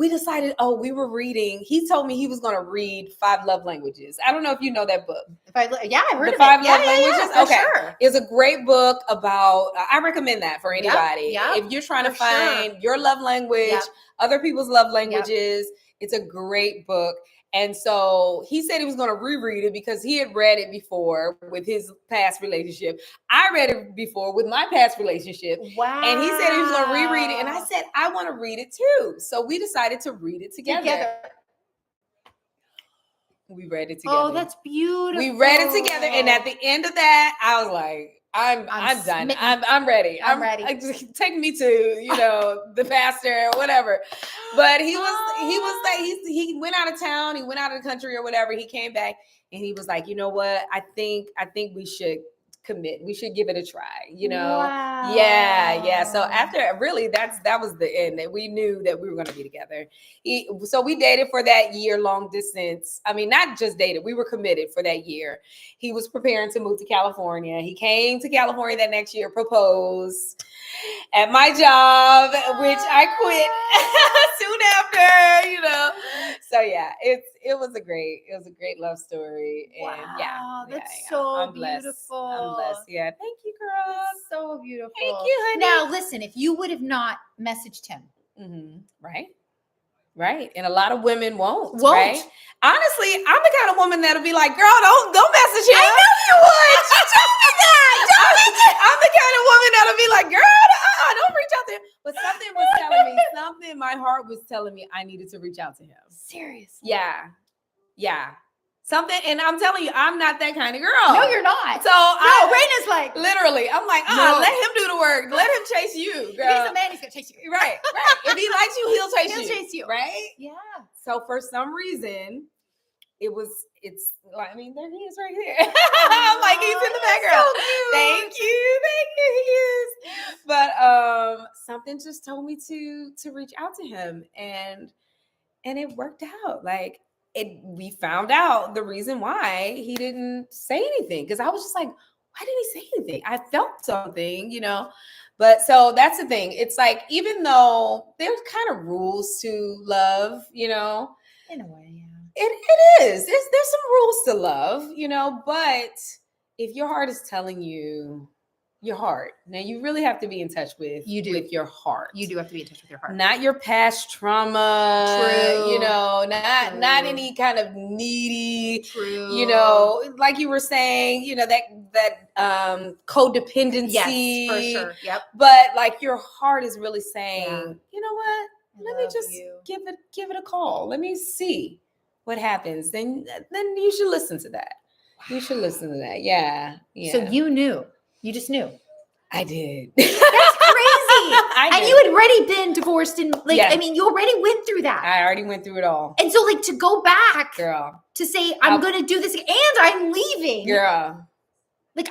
Speaker 2: decided, we were reading. He told me he was going to read 5 Love Languages. I don't know if you know that book.
Speaker 1: I heard
Speaker 2: the
Speaker 1: of
Speaker 2: 5
Speaker 1: it.
Speaker 2: Love Languages.
Speaker 1: Yeah,
Speaker 2: okay,
Speaker 1: sure.
Speaker 2: It's a great book about. I recommend that for anybody.
Speaker 1: Yep.
Speaker 2: If you're trying to find your love language, other people's love languages, it's a great book. And so he said he was going to reread it because he had read it before with his past relationship. I read it before with my past relationship.
Speaker 1: Wow.
Speaker 2: And he said he was going to reread it. And I said, I want to read it too. So we decided to read it together. We read it together.
Speaker 1: Oh, that's beautiful.
Speaker 2: We read it together. And at the end of that, I was like, I'm done. I'm ready.
Speaker 1: I'm ready.
Speaker 2: Take me to, the pastor or whatever. But he was like, he went out of town. He went out of the country or whatever. He came back and he was like, you know what? I think we should commit. We should give it a try,
Speaker 1: Wow.
Speaker 2: Yeah. So after really that was the end, that we knew that we were going to be together. So we dated for that year, long distance. I mean, not just dated, we were committed for that year. He was preparing to move to California. He came to California that next year, proposed at my job, which I quit soon after, So yeah, it was a great love story. And
Speaker 1: wow, that's
Speaker 2: I'm
Speaker 1: beautiful.
Speaker 2: I'm blessed. Yeah. Thank you, girl.
Speaker 1: That's so beautiful.
Speaker 2: Thank you, honey.
Speaker 1: Now listen, if you would have not messaged him.
Speaker 2: Right. And a lot of women won't. Right? Honestly, I'm the kind of woman that'll be like, girl, don't message him.
Speaker 1: I know you would. You told me that.
Speaker 2: I'm the kind of woman that'll be like, girl, don't reach out to him. But something was telling me, my heart was telling me I needed to reach out to him.
Speaker 1: Seriously.
Speaker 2: Yeah. Something, and I'm telling you, I'm not that kind of girl.
Speaker 1: No, you're not.
Speaker 2: So
Speaker 1: Raina's like,
Speaker 2: literally, I'm like, let him do the work. Let him chase you, girl.
Speaker 1: If he's a man, he's gonna chase you.
Speaker 2: Right. If he likes you, he'll chase you. Right?
Speaker 1: Yeah.
Speaker 2: So for some reason, it's like, I mean, there he is right here. I'm like, he's in the background.
Speaker 1: So cute.
Speaker 2: Thank you, he is. But something just told me to reach out to him, and it worked out. Like, we found out the reason why he didn't say anything, because I was just like, why didn't he say anything? I felt something, But so that's the thing. It's like, even though there's kind of rules to love,
Speaker 1: in a way, yeah.
Speaker 2: It is. There's some rules to love, but if your heart is telling you, your heart. Now, you really have to be in touch with your heart.
Speaker 1: You do have to be in touch with your heart.
Speaker 2: Not your past trauma.
Speaker 1: True.
Speaker 2: Not any kind of needy.
Speaker 1: True.
Speaker 2: Like you were saying, that codependency.
Speaker 1: Yes, for sure. Yep.
Speaker 2: But like, your heart is really saying, you know what? Let me just give it a call. Let me see what happens. Then you should listen to that. Wow. You should listen to that. Yeah.
Speaker 1: So you knew. You just knew.
Speaker 2: I did.
Speaker 1: That's crazy. And you had already been divorced and I mean, you already went through that.
Speaker 2: I already went through it all.
Speaker 1: And so to go back,
Speaker 2: girl,
Speaker 1: to say, I'm going to do this and I'm leaving.
Speaker 2: Girl.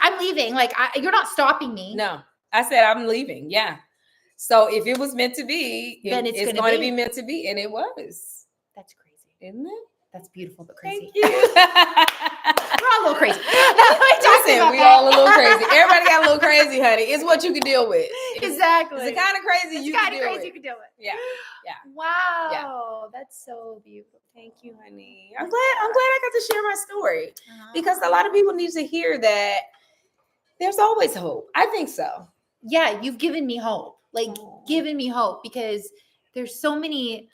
Speaker 1: I'm leaving. You're not stopping me.
Speaker 2: No, I said, I'm leaving. Yeah. So if it was meant to be, then it's going to be meant to be. And it was.
Speaker 1: That's crazy.
Speaker 2: Isn't it?
Speaker 1: That's beautiful, but crazy.
Speaker 2: Thank you.
Speaker 1: We're all a little crazy.
Speaker 2: Listen, we all a little crazy. Everybody got a little crazy, honey. It's what you can deal with.
Speaker 1: Exactly.
Speaker 2: It's the kind of crazy you can deal with.
Speaker 1: You can deal with.
Speaker 2: Yeah.
Speaker 1: Wow.
Speaker 2: Yeah.
Speaker 1: That's so beautiful.
Speaker 2: Thank you, honey. I'm glad I got to share my story, because a lot of people need to hear that there's always hope. I think so.
Speaker 1: Yeah, you've given me hope. Given me hope, because there's so many.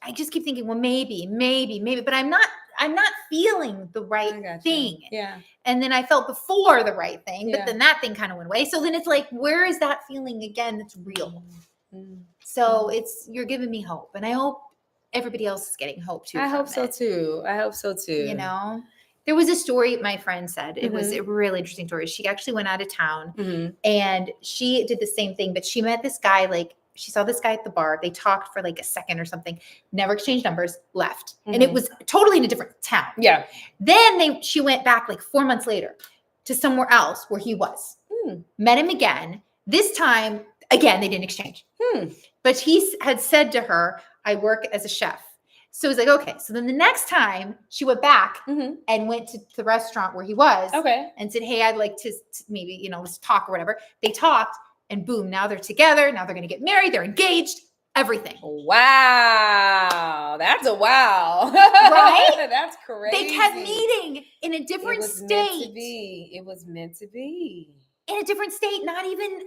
Speaker 1: I just keep thinking, well, maybe, but I'm not feeling the right thing.
Speaker 2: Yeah.
Speaker 1: And then I felt before the right thing, but then that thing kind of went away. So then it's like, where is that feeling again that's real? Mm-hmm. So you're giving me hope, and I hope everybody else is getting hope too.
Speaker 2: I hope so too.
Speaker 1: There was a story my friend said. It was a really interesting story. She actually went out of town and she did the same thing, but she met this guy, she saw this guy at the bar. They talked for a second or something, never exchanged numbers, left. And it was totally in a different town.
Speaker 2: Yeah.
Speaker 1: Then she went back 4 months later to somewhere else where he was. Met him again. This time, again, they didn't exchange. But he had said to her, I work as a chef. So he's like, okay. So then the next time she went back and went to the restaurant where he was and said, hey, I'd like to maybe, let's talk or whatever. They talked. And boom, now they're together. Now they're going to get married. They're engaged. Everything.
Speaker 2: Wow. That's a wow.
Speaker 1: Right?
Speaker 2: That's crazy.
Speaker 1: They kept meeting in a different state.
Speaker 2: It was meant to be.
Speaker 1: In a different state, not even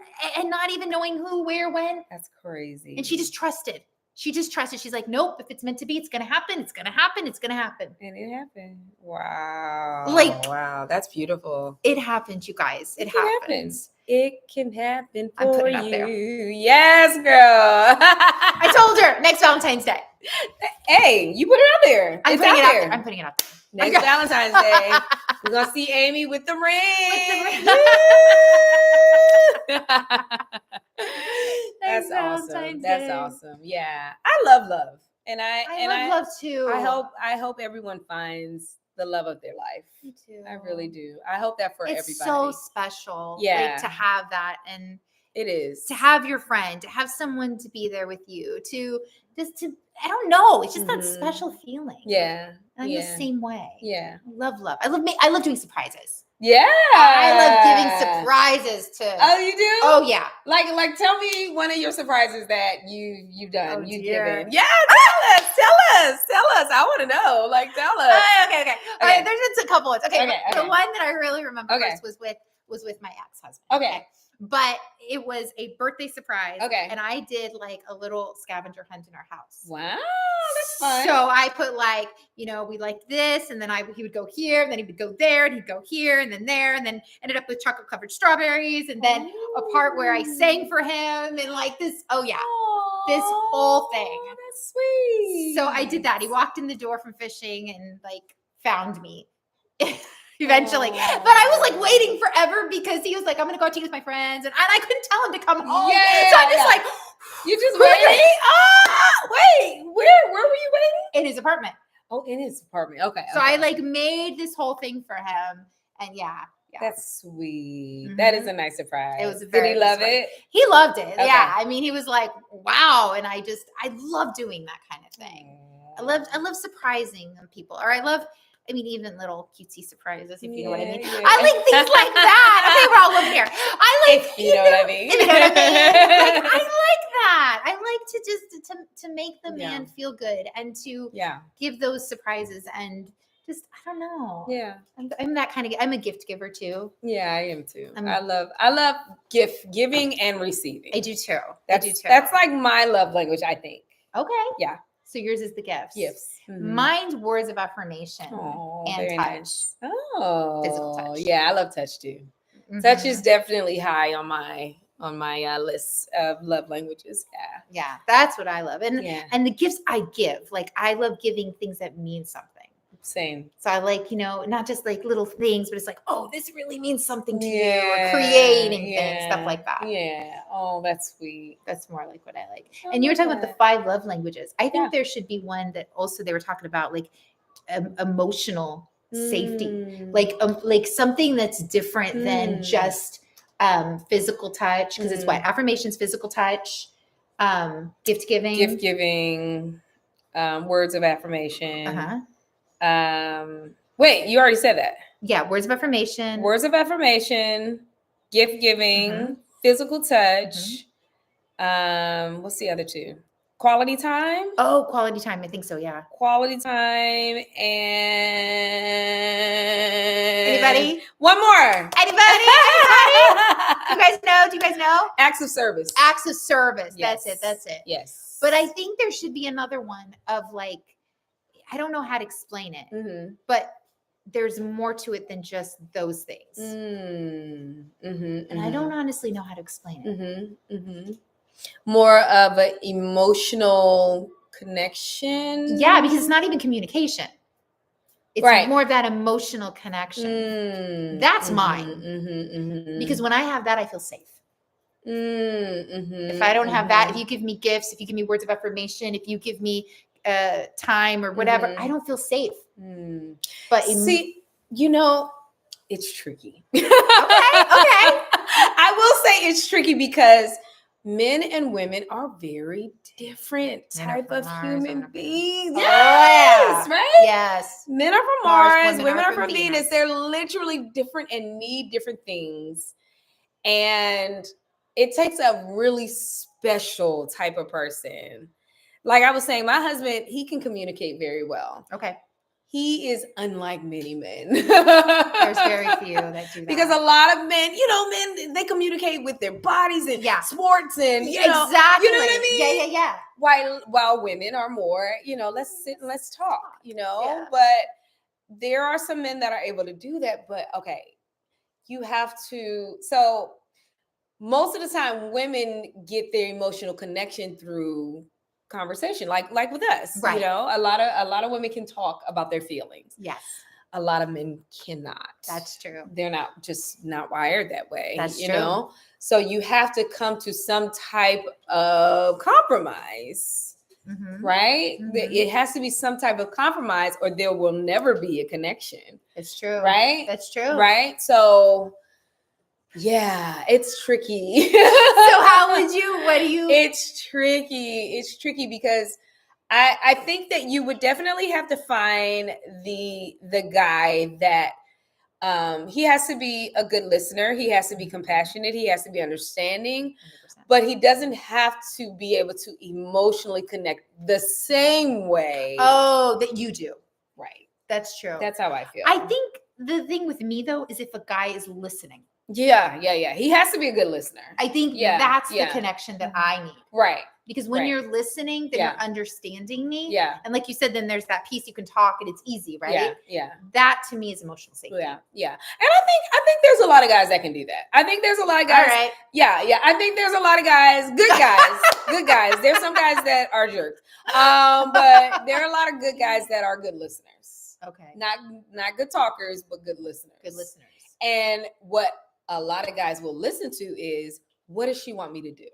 Speaker 1: knowing who, where, when.
Speaker 2: That's crazy.
Speaker 1: And she just trusted. She's like, nope, if it's meant to be, it's going to happen. It's going to happen. It's going to happen.
Speaker 2: And it happened. Wow.
Speaker 1: Wow.
Speaker 2: That's beautiful.
Speaker 1: It happens, you guys. It happens.
Speaker 2: It can happen for
Speaker 1: I'm putting it out there.
Speaker 2: Yes, girl.
Speaker 1: I told her next Valentine's Day.
Speaker 2: Hey, you put it out there.
Speaker 1: I'm putting it out there.
Speaker 2: Next Valentine's Day, we're going to see Amy with the ring. That's awesome. That's awesome. Yeah. I love love. And I love
Speaker 1: love too.
Speaker 2: I hope everyone finds the love of their life.
Speaker 1: Me too.
Speaker 2: I really do. I hope that for everybody.
Speaker 1: It's so special.
Speaker 2: Yeah.
Speaker 1: To have that, and
Speaker 2: it is.
Speaker 1: To have your friend, to have someone to be there with you, I don't know. It's just that special feeling.
Speaker 2: Yeah.
Speaker 1: I'm the same way.
Speaker 2: Yeah.
Speaker 1: I love love. I love doing surprises.
Speaker 2: Yeah.
Speaker 1: I love giving surprises to.
Speaker 2: Oh, you do?
Speaker 1: Oh, yeah.
Speaker 2: Like tell me one of your surprises that you've done. You've given. Yeah, tell us. I want to know. Tell us.
Speaker 1: Okay. All right, there's a couple ones. Okay. The one that I really remember first was with my ex-husband.
Speaker 2: Okay.
Speaker 1: But it was a birthday surprise.
Speaker 2: Okay.
Speaker 1: And I did a little scavenger hunt in our house.
Speaker 2: Wow. That's fun.
Speaker 1: So I put we liked this, and then he would go here, and then he would go there, and he'd go here, and then there, and then ended up with chocolate covered strawberries, and then a part where I sang for him, and this. Oh yeah.
Speaker 2: Aww,
Speaker 1: this whole thing.
Speaker 2: That's sweet.
Speaker 1: So I did that. He walked in the door from fishing and found me eventually. But I was like waiting forever because he was like, I'm going to go out to eat with my friends. And I couldn't tell him to come home. So I'm just like,
Speaker 2: you just waiting? Wait, where were you waiting?
Speaker 1: In his apartment.
Speaker 2: Oh, in his apartment. Okay.
Speaker 1: So I like made this whole thing for him. And yeah.
Speaker 2: That's sweet. Mm-hmm. That is a nice surprise.
Speaker 1: It was
Speaker 2: Did he love it?
Speaker 1: He loved it. Okay. Yeah. I mean, he was like, wow. And I love doing that kind of thing. I love surprising people. Or even little cutesy surprises, if you know what I mean. Yeah. I like things like that. Okay, we're all living here. I like,
Speaker 2: if you know what I mean.
Speaker 1: You know what I mean? Like, I like that. I like to just to make the man feel good and to give those surprises and just, I don't know.
Speaker 2: Yeah.
Speaker 1: I'm that kind of, I'm a gift giver too.
Speaker 2: Yeah, I am too. I love gift giving and receiving.
Speaker 1: I do too.
Speaker 2: That's like my love language, I think.
Speaker 1: Okay.
Speaker 2: Yeah.
Speaker 1: So yours is the gifts.
Speaker 2: Gifts.
Speaker 1: Mm-hmm. Mine's words of affirmation and touch.
Speaker 2: Nice. Oh,
Speaker 1: physical touch.
Speaker 2: Yeah, I love touch too. Mm-hmm. Touch is definitely high on my list of love languages.
Speaker 1: Yeah, that's what I love. And the gifts I give, like I love giving things that mean something.
Speaker 2: Same.
Speaker 1: So I like, not just like little things, but it's like, oh, this really means something to you, or creating things, stuff like that.
Speaker 2: Yeah. Oh, that's sweet.
Speaker 1: That's more like what I like. And you were talking about the 5 love languages. I think there should be one that also they were talking about like emotional safety, like something that's different than just physical touch, because it's what affirmations, physical touch, gift giving,
Speaker 2: words of affirmation. Wait, you already said that.
Speaker 1: Yeah, words of affirmation,
Speaker 2: gift giving, physical touch. What's the other 2? Quality time.
Speaker 1: Oh, quality time. I think so. Yeah.
Speaker 2: Quality time and
Speaker 1: anybody?
Speaker 2: One more.
Speaker 1: Anybody? Do you guys know?
Speaker 2: Acts of service.
Speaker 1: Yes. That's it.
Speaker 2: Yes.
Speaker 1: But I think there should be another one of like, I don't know how to explain it, but there's more to it than just those things. And I don't honestly know how to explain it.
Speaker 2: More of an emotional connection.
Speaker 1: Yeah, because it's not even communication. It's more of that emotional connection. That's mine. Because when I have that, I feel safe. If I don't have that, if you give me gifts, if you give me words of affirmation, if you give me time or whatever, I don't feel safe. But
Speaker 2: see, it's tricky.
Speaker 1: Okay.
Speaker 2: I will say it's tricky because men and women are very different type of human beings. Yes, right?
Speaker 1: Yes.
Speaker 2: Men are from Mars, women are from Venus. They're literally different and need different things. And it takes a really special type of person. Like I was saying, my husband, he can communicate very well.
Speaker 1: Okay.
Speaker 2: He is unlike many men.
Speaker 1: There's very few that do that.
Speaker 2: Because a lot of men, men, they communicate with their bodies and sports and,
Speaker 1: exactly.
Speaker 2: You know what I mean?
Speaker 1: Yeah.
Speaker 2: While women are more, let's sit and let's talk, But there are some men that are able to do that. But, okay, you have to, so most of the time women get their emotional connection through conversation, like with us,
Speaker 1: right?
Speaker 2: A lot of women can talk about their feelings.
Speaker 1: Yes,
Speaker 2: a lot of men cannot.
Speaker 1: That's true.
Speaker 2: They're not wired that way.
Speaker 1: That's true.
Speaker 2: So you have to come to some type of compromise, right? It has to be some type of compromise, or there will never be a connection.
Speaker 1: It's true,
Speaker 2: right?
Speaker 1: That's true,
Speaker 2: right? So. Yeah, it's tricky.
Speaker 1: So
Speaker 2: It's tricky because I think that you would definitely have to find the guy that he has to be a good listener. He has to be compassionate. He has to be understanding, 100%. But he doesn't have to be able to emotionally connect the same way.
Speaker 1: Oh, that you do.
Speaker 2: Right.
Speaker 1: That's true.
Speaker 2: That's how I feel.
Speaker 1: I think the thing with me though, is if a guy is listening.
Speaker 2: Yeah. He has to be a good listener.
Speaker 1: I think that's the connection that I need.
Speaker 2: Right.
Speaker 1: Because when you're listening, then you're understanding me.
Speaker 2: Yeah.
Speaker 1: And like you said, then there's that piece you can talk and it's easy, right?
Speaker 2: Yeah.
Speaker 1: That to me is emotional safety.
Speaker 2: Yeah. And I think there's a lot of guys that can do that. I think there's a lot of guys.
Speaker 1: All right.
Speaker 2: Yeah. I think there's a lot of guys, good guys. There's some guys that are jerks. But there are a lot of good guys that are good listeners.
Speaker 1: Okay.
Speaker 2: Not good talkers, but good listeners.
Speaker 1: Good listeners.
Speaker 2: And what a lot of guys will listen to is, what does she want me to do?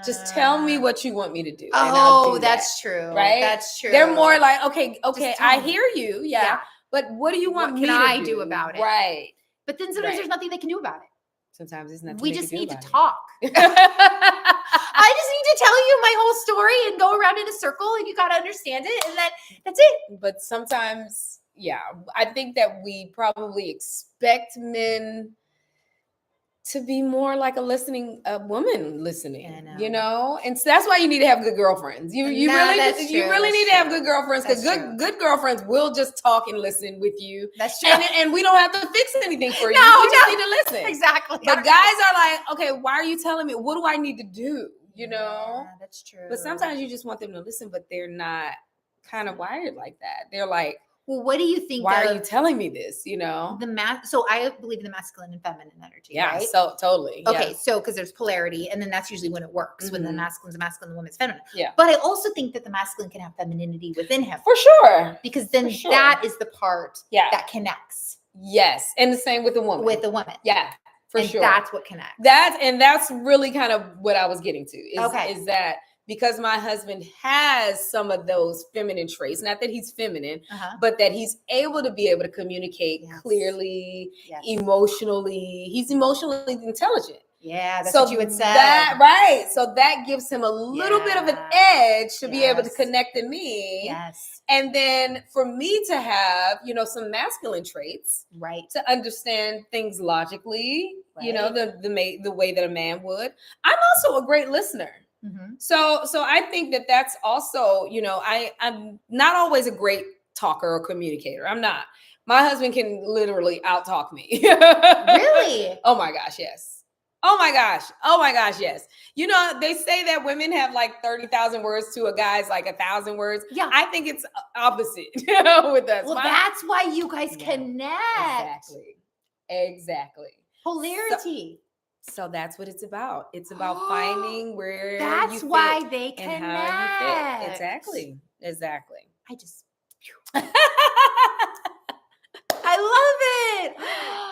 Speaker 2: Just tell me what you want me to do.
Speaker 1: Oh, that's true.
Speaker 2: Right?
Speaker 1: That's true.
Speaker 2: They're more like, okay, I hear you. Yeah. But what do you want me to do?
Speaker 1: What can I do about it?
Speaker 2: Right.
Speaker 1: But then sometimes there's nothing they can do about it.
Speaker 2: Sometimes it's nothing
Speaker 1: we just need to
Speaker 2: it.
Speaker 1: talk. I just need to tell you my whole story and go around in a circle, and you got to understand it, and that's it.
Speaker 2: But sometimes, I think that we probably expect men to be more like a woman listening, and so that's why you need to have good girlfriends. You really need to have good girlfriends, because good girlfriends will just talk and listen with you.
Speaker 1: That's true,
Speaker 2: and we don't have to fix anything for you. You just need to listen.
Speaker 1: Exactly.
Speaker 2: But guys are like, okay, why are you telling me? What do I need to do?
Speaker 1: Yeah, that's true.
Speaker 2: But sometimes you just want them to listen, but they're not kind of wired like that. They're like,
Speaker 1: well, what do you think?
Speaker 2: Why are you telling me this?
Speaker 1: So I believe in the masculine and feminine energy.
Speaker 2: Yeah,
Speaker 1: right?
Speaker 2: So totally.
Speaker 1: Okay, so because there's polarity, and then that's usually when it works, when the masculine's masculine, the woman's feminine.
Speaker 2: Yeah.
Speaker 1: But I also think that the masculine can have femininity within him.
Speaker 2: For sure.
Speaker 1: Because then that is the part that connects.
Speaker 2: Yes. And the same with the woman. Yeah. For sure.
Speaker 1: That's what connects.
Speaker 2: That's really kind of what I was getting to. Is that because my husband has some of those feminine traits, not that he's feminine, but that he's able to communicate clearly, emotionally. He's emotionally intelligent.
Speaker 1: Yeah, that's what you would say.
Speaker 2: So that gives him a little bit of an edge to be able to connect to me.
Speaker 1: Yes.
Speaker 2: And then for me to have, some masculine traits.
Speaker 1: Right.
Speaker 2: To understand things logically, the way that a man would. I'm also a great listener.
Speaker 1: Mm-hmm.
Speaker 2: So I think that's also, I'm not always a great talker or communicator. I'm not. My husband can literally out-talk me.
Speaker 1: Really?
Speaker 2: Oh my gosh, yes. Oh my gosh, yes. They say that women have like 30,000 words to a guy's like 1,000 words.
Speaker 1: Yeah.
Speaker 2: I think it's opposite with us.
Speaker 1: Well, that's why you guys connect.
Speaker 2: Exactly.
Speaker 1: Polarity.
Speaker 2: So that's what it's about. It's about finding where
Speaker 1: that's
Speaker 2: you fit
Speaker 1: why they connect.
Speaker 2: And how you fit. Exactly.
Speaker 1: I love it.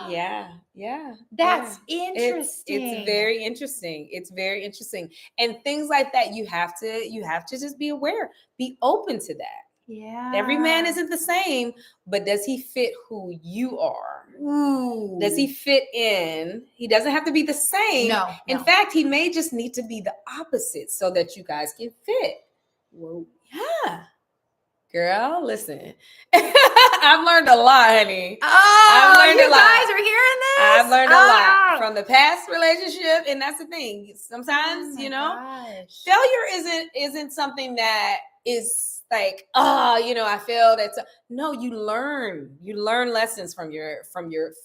Speaker 2: Yeah.
Speaker 1: That's interesting.
Speaker 2: It's very interesting. It's very interesting. And things like that, you have to just be aware. Be open to that.
Speaker 1: Yeah.
Speaker 2: Every man isn't the same, but does he fit who you are?
Speaker 1: Ooh.
Speaker 2: Does he fit in? He doesn't have to be the same.
Speaker 1: No.
Speaker 2: In fact, he may just need to be the opposite so that you guys can fit.
Speaker 1: Whoa.
Speaker 2: Yeah. Girl, listen. I've learned a lot, honey.
Speaker 1: I've learned a lot. Guys are hearing this?
Speaker 2: I've learned a lot from the past relationship, and that's the thing. Sometimes, failure isn't something that is like, I failed at. No, you learn lessons from your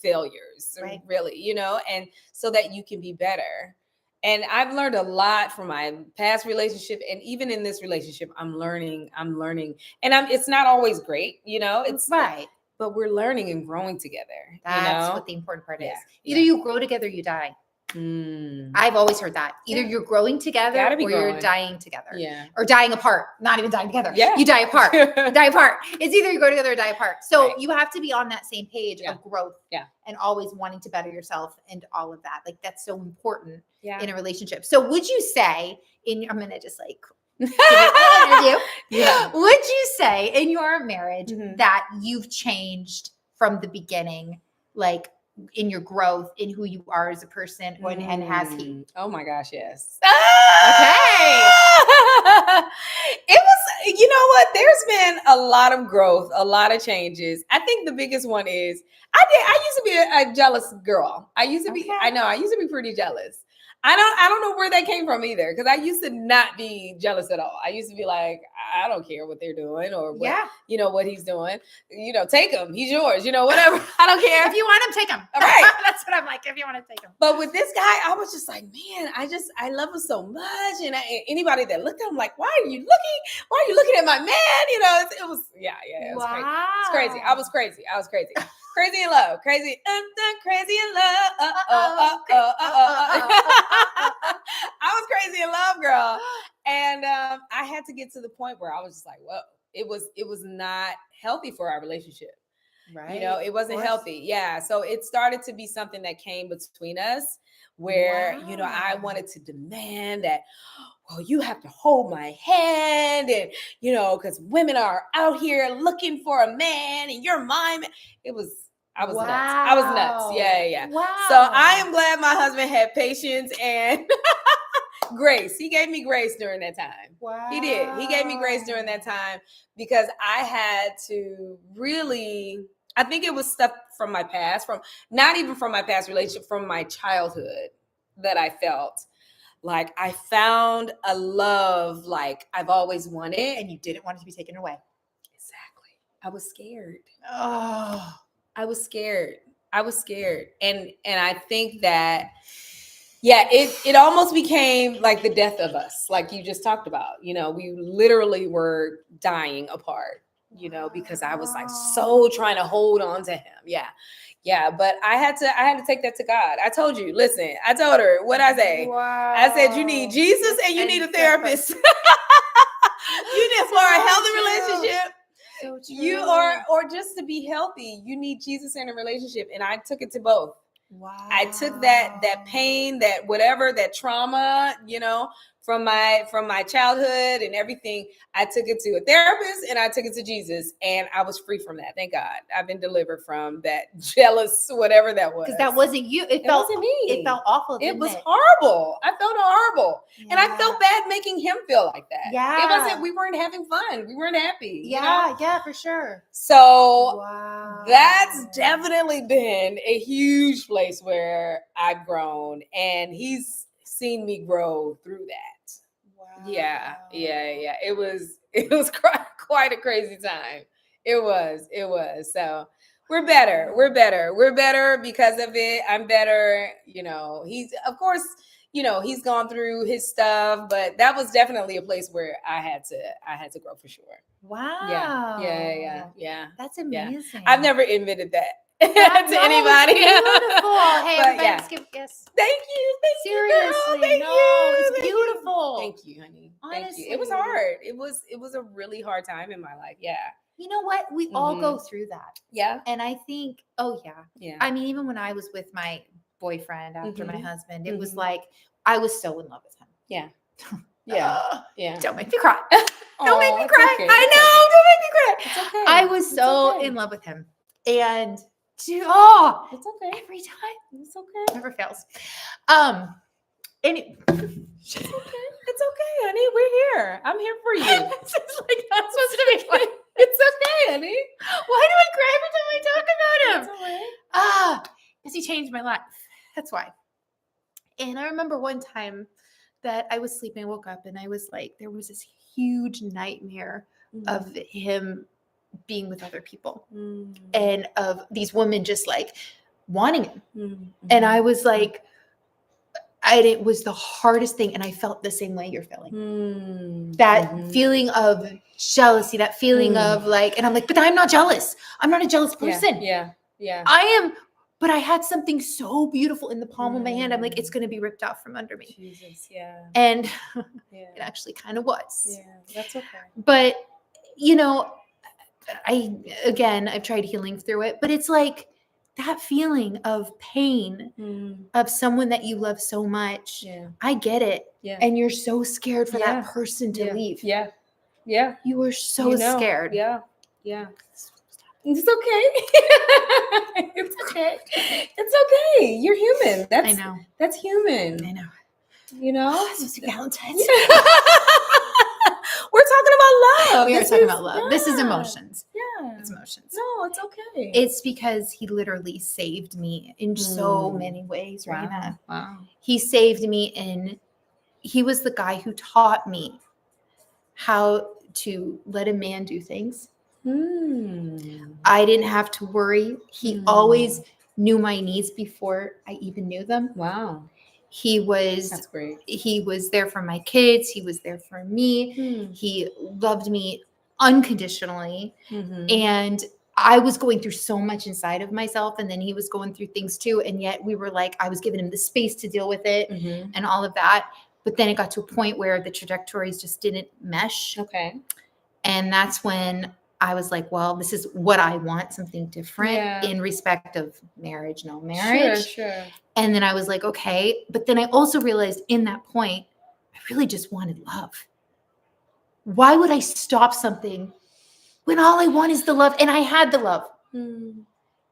Speaker 2: failures,
Speaker 1: right.
Speaker 2: Really, and so that you can be better. And I've learned a lot from my past relationship, and even in this relationship, I'm learning, and it's not always great, it's
Speaker 1: right.
Speaker 2: But we're learning and growing together.
Speaker 1: That's what the important part is. Either you grow together, or you die. I've always heard that. Either you're growing together or you're dying together.
Speaker 2: Yeah.
Speaker 1: Or dying apart. Not even dying together.
Speaker 2: Yeah.
Speaker 1: You die apart. Die apart. It's either you go together or die apart. So you have to be on that same page of growth.
Speaker 2: Yeah.
Speaker 1: And always wanting to better yourself and all of that. Like that's so important in a relationship. So would you say I'm gonna just like interview.
Speaker 2: Yeah.
Speaker 1: Would you say in your marriage that you've changed from the beginning, like in your growth, in who you are as a person, and has he?
Speaker 2: Oh my gosh, yes.
Speaker 1: Okay.
Speaker 2: It was, you know what? There's been a lot of growth, a lot of changes. I think the biggest one is I used to be a jealous girl. I used to be pretty jealous. I don't know where that came from either, because I used to not be jealous at all. I used to be like, I don't care what they're doing or what, what he's doing. Take him. He's yours. Whatever. I don't care.
Speaker 1: If you want him, take him.
Speaker 2: Right.
Speaker 1: That's what I'm like. If you want to take him.
Speaker 2: But with this guy, I was just like, man, I love him so much. And anybody that looked at him, like, why are you looking at my man? It was it was crazy. I was crazy. Crazy in love. Crazy in love. I was crazy in love, girl. And I I had to get to the point where I was just like, whoa, it was not healthy for our relationship. Right. You know, it wasn't healthy. Yeah. So it started to be something that came between us where, you know, I wanted to demand that, well, you have to hold my hand and, you know, because women are out here looking for a man and you're my man. I was nuts. I was nuts. Yeah. Wow. So I am glad my husband had patience and grace. He gave me grace during that time. Wow. He did. He gave me grace during that time because I had to really, I think it was stuff from my past, from not even from my past relationship, from my childhood that I felt like I found a love like I've always wanted.
Speaker 1: And you didn't want it to be taken away.
Speaker 2: Exactly. I was scared.
Speaker 1: Oh,
Speaker 2: I was scared. And I think that, yeah, it almost became like the death of us, like you just talked about. You know, we literally were dying apart, you know, because I was like so trying to hold on to him. Yeah. But I had to take that to God. I told you, listen, I told her, what'd I say? Wow. I said, you need Jesus and you need a therapist. You need for a healthy relationship. So you or just to be healthy, you need Jesus in a relationship. And I took it to both. Wow. I took that pain, that whatever, that trauma, you know, from my childhood and everything. I took it to a therapist and I took it to Jesus and I was free from that. Thank God. I've been delivered from that jealous, whatever that was.
Speaker 1: Because that wasn't you. It wasn't me. It felt awful.
Speaker 2: It was horrible. I felt horrible. Yeah. And I felt bad making him feel like that. Yeah. It wasn't, we weren't having fun. We weren't happy.
Speaker 1: Yeah.
Speaker 2: You know?
Speaker 1: Yeah, for sure.
Speaker 2: So that's definitely been a huge place where I've grown and he's seen me grow through that. Wow. Yeah. It was quite a crazy time. It was. So we're better because of it. I'm better. You know, he's, of course, you know, he's gone through his stuff, but that was definitely a place where I had to grow for sure.
Speaker 1: Wow.
Speaker 2: Yeah.
Speaker 1: That's amazing.
Speaker 2: Yeah. I've never admitted that. To anybody.
Speaker 1: Beautiful. Hey, everybody, skip kiss.
Speaker 2: Thank you.
Speaker 1: Seriously, it's beautiful.
Speaker 2: Thank you, honey. Honestly. Thank you. It was hard. It was a really hard time in my life. Yeah.
Speaker 1: You know what? We all go through that.
Speaker 2: Yeah.
Speaker 1: And I think, yeah. I mean, even when I was with my boyfriend after my husband, it was like I was so in love with him.
Speaker 2: Yeah. Yeah.
Speaker 1: Don't make me cry. Don't make me cry. Okay. I know. Don't make me cry.
Speaker 2: It's okay.
Speaker 1: I was so in love with him. And
Speaker 2: it's okay.
Speaker 1: Every time.
Speaker 2: It's okay.
Speaker 1: Never fails.
Speaker 2: It's okay, honey. We're here. I'm here for you.
Speaker 1: It's like not supposed to be fun.
Speaker 2: It's okay, honey.
Speaker 1: Why do I cry every time I talk about him?
Speaker 2: It's okay.
Speaker 1: Because he changed my life. That's why. And I remember one time that I was sleeping, I woke up and I was like, there was this huge nightmare of him being with other people and of these women just like wanting him. And I was like, it was the hardest thing. And I felt the same way you're feeling. That feeling of jealousy, that feeling of like, and I'm like, but I'm not jealous. I'm not a jealous person.
Speaker 2: Yeah.
Speaker 1: I am, but I had something so beautiful in the palm of my hand. I'm like, it's going to be ripped out from under me.
Speaker 2: Jesus, yeah.
Speaker 1: And it actually kind of was.
Speaker 2: Yeah, that's okay.
Speaker 1: But, you know, I've tried healing through it, but it's like that feeling of pain of someone that you love so much. Yeah. I get it. Yeah. And you're so scared for that person to leave.
Speaker 2: Yeah.
Speaker 1: You were so scared.
Speaker 2: Yeah. It's okay. It's okay. It's okay. You're human.
Speaker 1: I know.
Speaker 2: That's human.
Speaker 1: I know.
Speaker 2: You know?
Speaker 1: It's supposed to be Valentines.
Speaker 2: We're talking about love.
Speaker 1: We are talking about love. Yeah. This is emotions.
Speaker 2: Yeah.
Speaker 1: It's emotions.
Speaker 2: No, it's okay.
Speaker 1: It's because he literally saved me in so many ways, Raina.
Speaker 2: Wow.
Speaker 1: He saved me he was the guy who taught me how to let a man do things. I didn't have to worry. He always knew my needs before I even knew them.
Speaker 2: Wow.
Speaker 1: That's great. He was there for my kids. He was there for me. He loved me unconditionally. And I was going through so much inside of myself. And then he was going through things too. And yet we were like, I was giving him the space to deal with it and all of that. But then it got to a point where the trajectories just didn't mesh.
Speaker 2: Okay.
Speaker 1: And that's when I was like, well, this is what I want, something different in respect of marriage, no marriage.
Speaker 2: Sure.
Speaker 1: And then I was like, okay. But then I also realized in that point, I really just wanted love. Why would I stop something when all I want is the love? And I had the love. And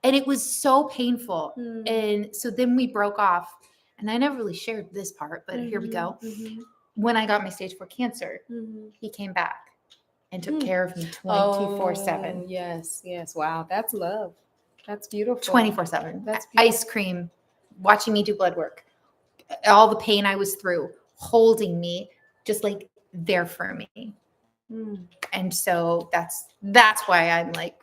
Speaker 1: it was so painful. And so then we broke off. And I never really shared this part, but here we go. When I got my stage 4 cancer, he came back and took care of me 24/7.
Speaker 2: Yes. Wow. That's love. That's beautiful.
Speaker 1: 24/7. That's beautiful. Ice cream, watching me do blood work, all the pain I was through, holding me, just like there for me. And so that's why I'm like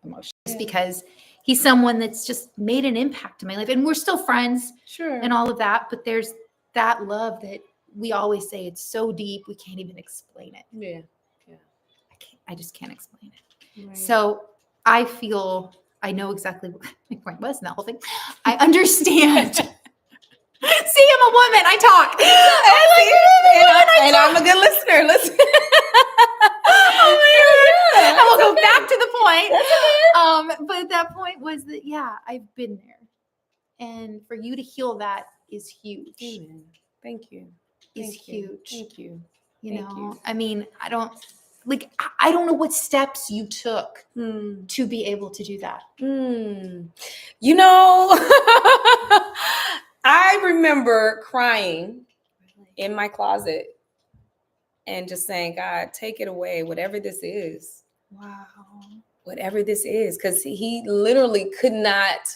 Speaker 1: emotional, because he's someone that's just made an impact in my life, and we're still friends, and all of that. But there's that love that we always say, it's so deep we can't even explain it. I just can't explain it. Right. So I know exactly what my point was in that whole thing. I understand. See, I'm a woman. I talk. And I'm a good listener. Listen. Oh my God. And we'll go back to the point. But at that point was that, I've been there. And for you to heal that is huge.
Speaker 2: Amen. Thank you.
Speaker 1: Huge.
Speaker 2: Thank you.
Speaker 1: You know, I mean, I don't know what steps you took to be able to do that.
Speaker 2: You know, I remember crying in my closet and just saying, God, take it away, whatever this is.
Speaker 1: Wow.
Speaker 2: Whatever this is. Because he literally could not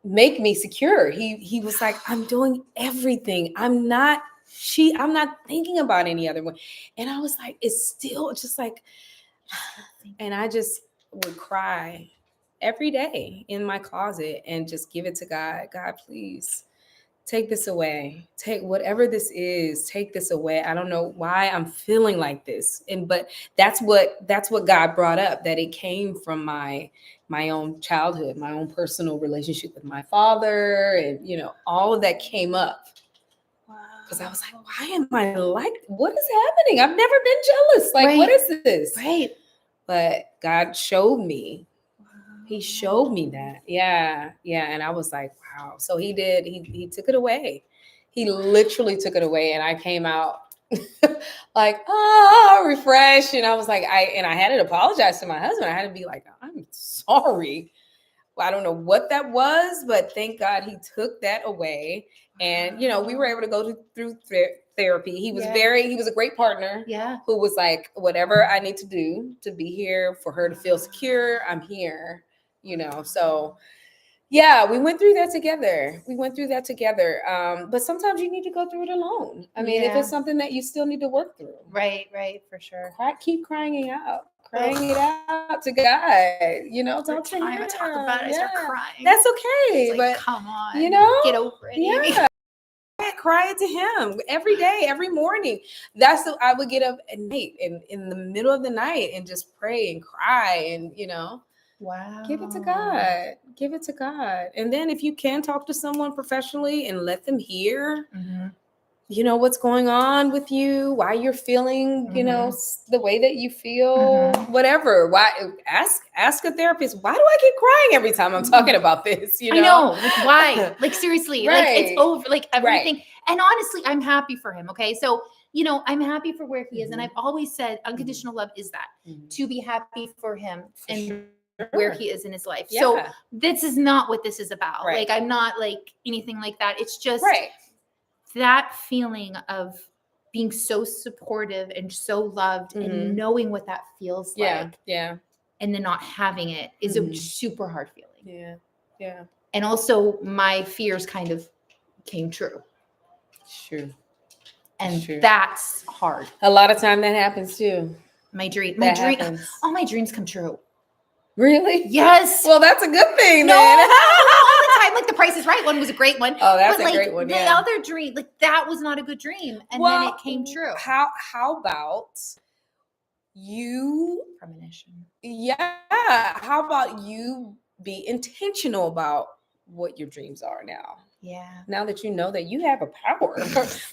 Speaker 2: make me secure. He was like, I'm doing everything. I'm not thinking about any other one. And I was like, it's still just like, and I just would cry every day in my closet and just give it to God. God, please take this away. Take whatever this is, take this away. I don't know why I'm feeling like this. But that's what God brought up, that it came from my own childhood, my own personal relationship with my father. And, you know, all of that came up. Because I was like, why am I like, what is happening? I've never been jealous. Like, what is this?
Speaker 1: Right.
Speaker 2: But God showed me. He showed me that. Yeah. And I was like, wow. So he did. He took it away. He literally took it away. And I came out like, refreshed. And I was like, I had to apologize to my husband. I had to be like, I'm sorry. Well, I don't know what that was, but thank God he took that away. And, you know, we were able to go through therapy. He was he was a great partner.
Speaker 1: Yeah.
Speaker 2: Who was like, whatever I need to do to be here for her to feel secure, I'm here, you know? So yeah, we went through that together. But sometimes you need to go through it alone. I mean, if it's something that you still need to work through.
Speaker 1: Right, for sure.
Speaker 2: Keep crying it out to God, you know, talk to him.
Speaker 1: I talk about it, I start crying.
Speaker 2: That's okay.
Speaker 1: Like, but come on,
Speaker 2: you know,
Speaker 1: get over it. Yeah.
Speaker 2: Cry it to him every day, every morning. I would get up at night in the middle of the night and just pray and cry and, you know,
Speaker 1: wow,
Speaker 2: give it to God. And then if you can talk to someone professionally and let them hear, you know, what's going on with you, why you're feeling, you know, the way that you feel, whatever. Why ask a therapist, why do I keep crying every time I'm talking about this? You know?
Speaker 1: I know. Like, why? Like, seriously, like it's over, like everything. And honestly, I'm happy for him. Okay. So, you know, I'm happy for where he is. And I've always said unconditional love is that, to be happy for him and where he is in his life. Yeah. So this is not what this is about. Like, I'm not like anything like that. It's just that feeling of being so supportive and so loved and knowing what that feels like.
Speaker 2: Yeah.
Speaker 1: And then not having it is a super hard feeling.
Speaker 2: Yeah.
Speaker 1: And also my fears kind of came true.
Speaker 2: True.
Speaker 1: And that's hard.
Speaker 2: A lot of time that happens too.
Speaker 1: My all my dreams come true.
Speaker 2: Really?
Speaker 1: Yes.
Speaker 2: Well, that's a good thing.
Speaker 1: No, all the time. Like, The Price is Right one was a great one.
Speaker 2: Oh, that's a great one.
Speaker 1: The other dream, like, that was not a good dream, and then it came true.
Speaker 2: How about you?
Speaker 1: Premonition.
Speaker 2: Yeah. How about you be intentional about what your dreams are now?
Speaker 1: Yeah.
Speaker 2: Now that you know that you have a power.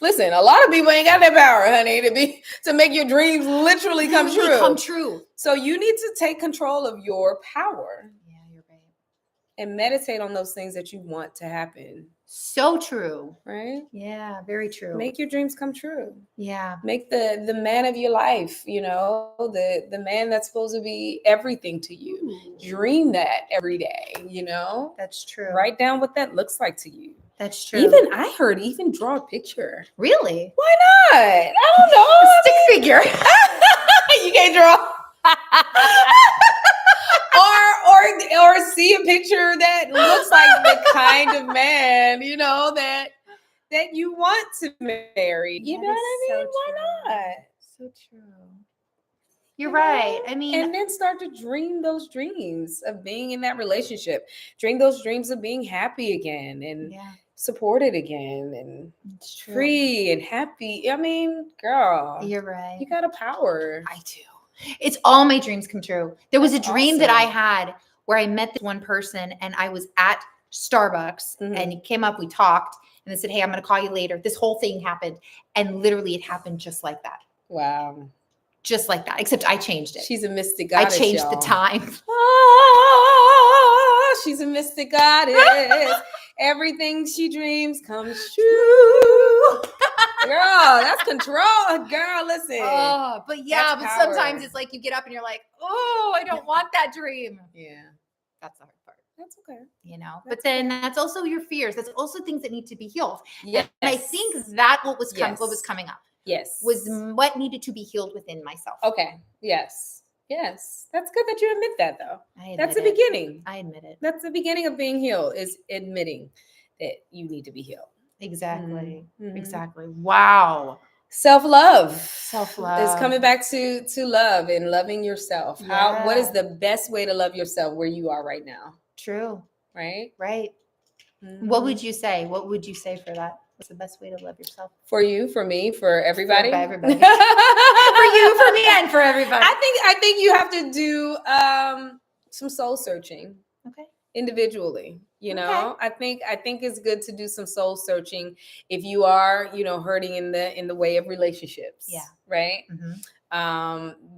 Speaker 2: Listen, a lot of people ain't got that power, honey, to make your dreams literally come true. So you need to take control of your power.
Speaker 1: Yeah, you're right.
Speaker 2: And meditate on those things that you want to happen.
Speaker 1: So true.
Speaker 2: Right?
Speaker 1: Yeah, very true.
Speaker 2: Make your dreams come true.
Speaker 1: Yeah.
Speaker 2: Make the man of your life, the man that's supposed to be everything to you. Ooh. Dream that every day,
Speaker 1: That's true.
Speaker 2: Write down what that looks like to you.
Speaker 1: That's true.
Speaker 2: Even draw a picture.
Speaker 1: Really?
Speaker 2: Why not? I don't know.
Speaker 1: A stick figure.
Speaker 2: You can't draw. or see a picture that looks like the kind of man, that you want to marry. You know what I mean? Why not?
Speaker 1: So true. You're right. I mean,
Speaker 2: and then start to dream those dreams of being in that relationship. Dream those dreams of being happy again and supported again and free and happy. I mean, girl,
Speaker 1: you're right.
Speaker 2: You got a power.
Speaker 1: I do. It's all my dreams come true. There was a dream that I had where I met this one person and I was at Starbucks and he came up, we talked, and they said, hey, I'm going to call you later. This whole thing happened. And literally it happened just like that.
Speaker 2: Wow.
Speaker 1: Just like that, except I changed it.
Speaker 2: She's a mystic goddess,
Speaker 1: I changed the time.
Speaker 2: She's a mystic goddess. Everything she dreams comes true. Girl, that's control. Girl, listen.
Speaker 1: Oh, but sometimes it's like you get up and you're like, oh, I don't want that dream.
Speaker 2: Yeah.
Speaker 1: That's the hard part.
Speaker 2: That's okay.
Speaker 1: But then that's also your fears. That's also things that need to be healed.
Speaker 2: Yes.
Speaker 1: And I think that what was coming up.
Speaker 2: Yes.
Speaker 1: Was what needed to be healed within myself.
Speaker 2: Okay. Yes. That's good that you admit that, though. That's the beginning.
Speaker 1: I admit it.
Speaker 2: That's the beginning of being healed, is admitting that you need to be healed.
Speaker 1: Exactly. Mm-hmm. Exactly. Wow.
Speaker 2: Self-love is coming back to love and loving yourself.
Speaker 1: Yeah.
Speaker 2: What is the best way to love yourself where you are right now?
Speaker 1: True.
Speaker 2: Right.
Speaker 1: Mm-hmm. What would you say? What would you say for that? What's the best way to love yourself?
Speaker 2: For you, for me, for everybody?
Speaker 1: For everybody. For you, for me, and for everybody.
Speaker 2: I think you have to do some soul searching.
Speaker 1: Okay.
Speaker 2: Individually, Okay. I think it's good to do some soul searching if you are, hurting in the way of relationships.
Speaker 1: Yeah.
Speaker 2: Right. Mm-hmm.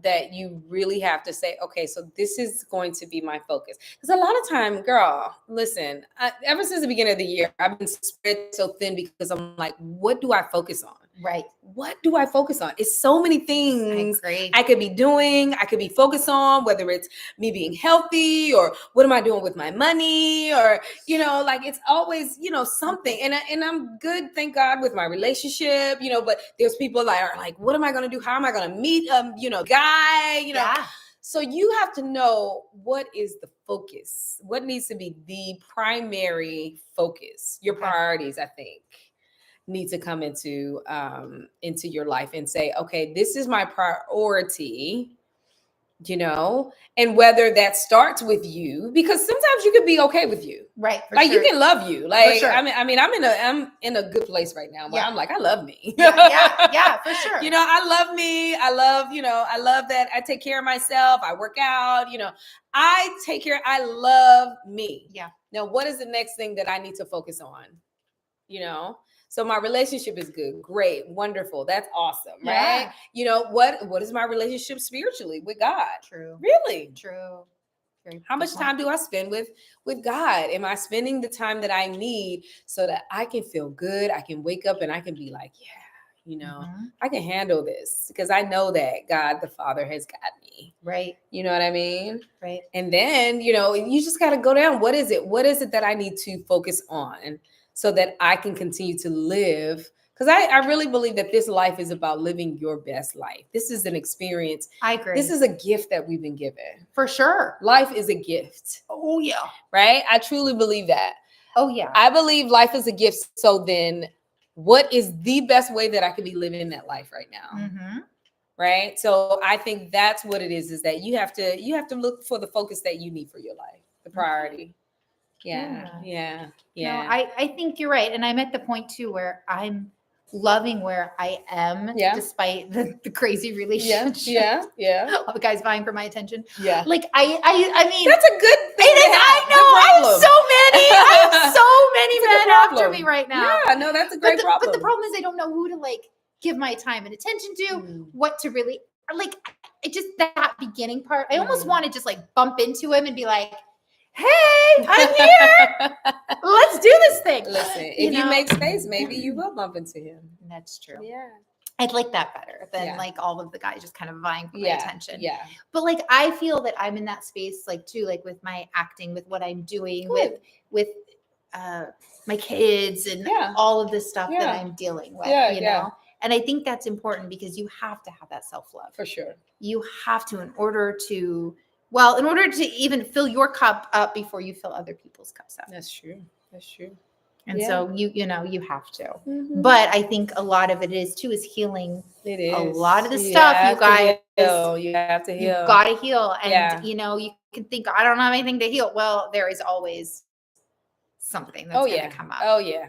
Speaker 2: That you really have to say, okay, so this is going to be my focus. Because a lot of time, girl, listen, ever since the beginning of the year, I've been spread so thin because I'm like, what do I focus on?
Speaker 1: Right.
Speaker 2: What do I focus on? It's so many things I could be doing. I could be focused on, whether it's me being healthy or what am I doing with my money or, it's always, something. And I'm good, thank God, with my relationship, but there's people that are like, what am I going to do? How am I going to meet, guy,
Speaker 1: Yeah.
Speaker 2: So you have to know what is the focus, what needs to be the primary focus, your priorities, I think. Need to come into your life and say, okay, this is my priority, and whether that starts with you, because sometimes you could be okay with you,
Speaker 1: right?
Speaker 2: Like you can love you, like
Speaker 1: sure.
Speaker 2: I'm in a good place right now, but I'm like, I love me,
Speaker 1: yeah, for sure.
Speaker 2: I love me, I love that I take care of myself, I work out, I take care, I love me.
Speaker 1: Yeah.
Speaker 2: Now, what is the next thing that I need to focus on? So my relationship is good, great, wonderful. That's awesome, right? What is my relationship spiritually with God?
Speaker 1: True.
Speaker 2: Really?
Speaker 1: True.
Speaker 2: How much time do I spend with God? Am I spending the time that I need so that I can feel good? I can wake up and I can be like, I can handle this because I know that God the Father has got me.
Speaker 1: Right.
Speaker 2: You know what I mean?
Speaker 1: Right.
Speaker 2: And then, you just got to go down. What is it? What is it that I need to focus on? So that I can continue to live. Because I really believe that this life is about living your best life. This is an experience.
Speaker 1: I agree.
Speaker 2: This is a gift that we've been given.
Speaker 1: For sure.
Speaker 2: Life is a gift.
Speaker 1: Oh, yeah.
Speaker 2: Right? I truly believe that.
Speaker 1: Oh, yeah.
Speaker 2: I believe life is a gift. So then what is the best way that I could be living that life right now?
Speaker 1: Mm-hmm.
Speaker 2: Right? So I think that's what it is that you have to look for the focus that you need for your life, the priority. Yeah.
Speaker 1: No, I think you're right. And I'm at the point too where I'm loving where I am despite the crazy relationship.
Speaker 2: Yeah.
Speaker 1: All the guys vying for my attention.
Speaker 2: Yeah.
Speaker 1: Like I mean
Speaker 2: that's a good
Speaker 1: I know. I have so many men after me right now.
Speaker 2: Yeah, no, that's a great problem.
Speaker 1: But the problem is I don't know who to like give my time and attention to, what to really like. It just that beginning part. I almost want to just like bump into him and be like, "Hey, I'm here. Let's do this thing."
Speaker 2: Listen, if you make space, maybe you will bump into him.
Speaker 1: That's true.
Speaker 2: Yeah.
Speaker 1: I'd like that better than like all of the guys just kind of vying for my attention.
Speaker 2: Yeah.
Speaker 1: But like, I feel that I'm in that space, like too, like with my acting, with what I'm doing, with my kids and all of this stuff that I'm dealing with, you know? And I think that's important because you have to have that self-love.
Speaker 2: For sure.
Speaker 1: You have to, in order to even fill your cup up before you fill other people's cups up.
Speaker 2: That's true. That's true.
Speaker 1: And so you have to. But I think a lot of it is healing.
Speaker 2: It is.
Speaker 1: A lot of the stuff, you guys.
Speaker 2: You have to heal.
Speaker 1: You've got to heal. And, you know, you can think, I don't have anything to heal. Well, there is always something that's going to come up.
Speaker 2: Oh, yeah.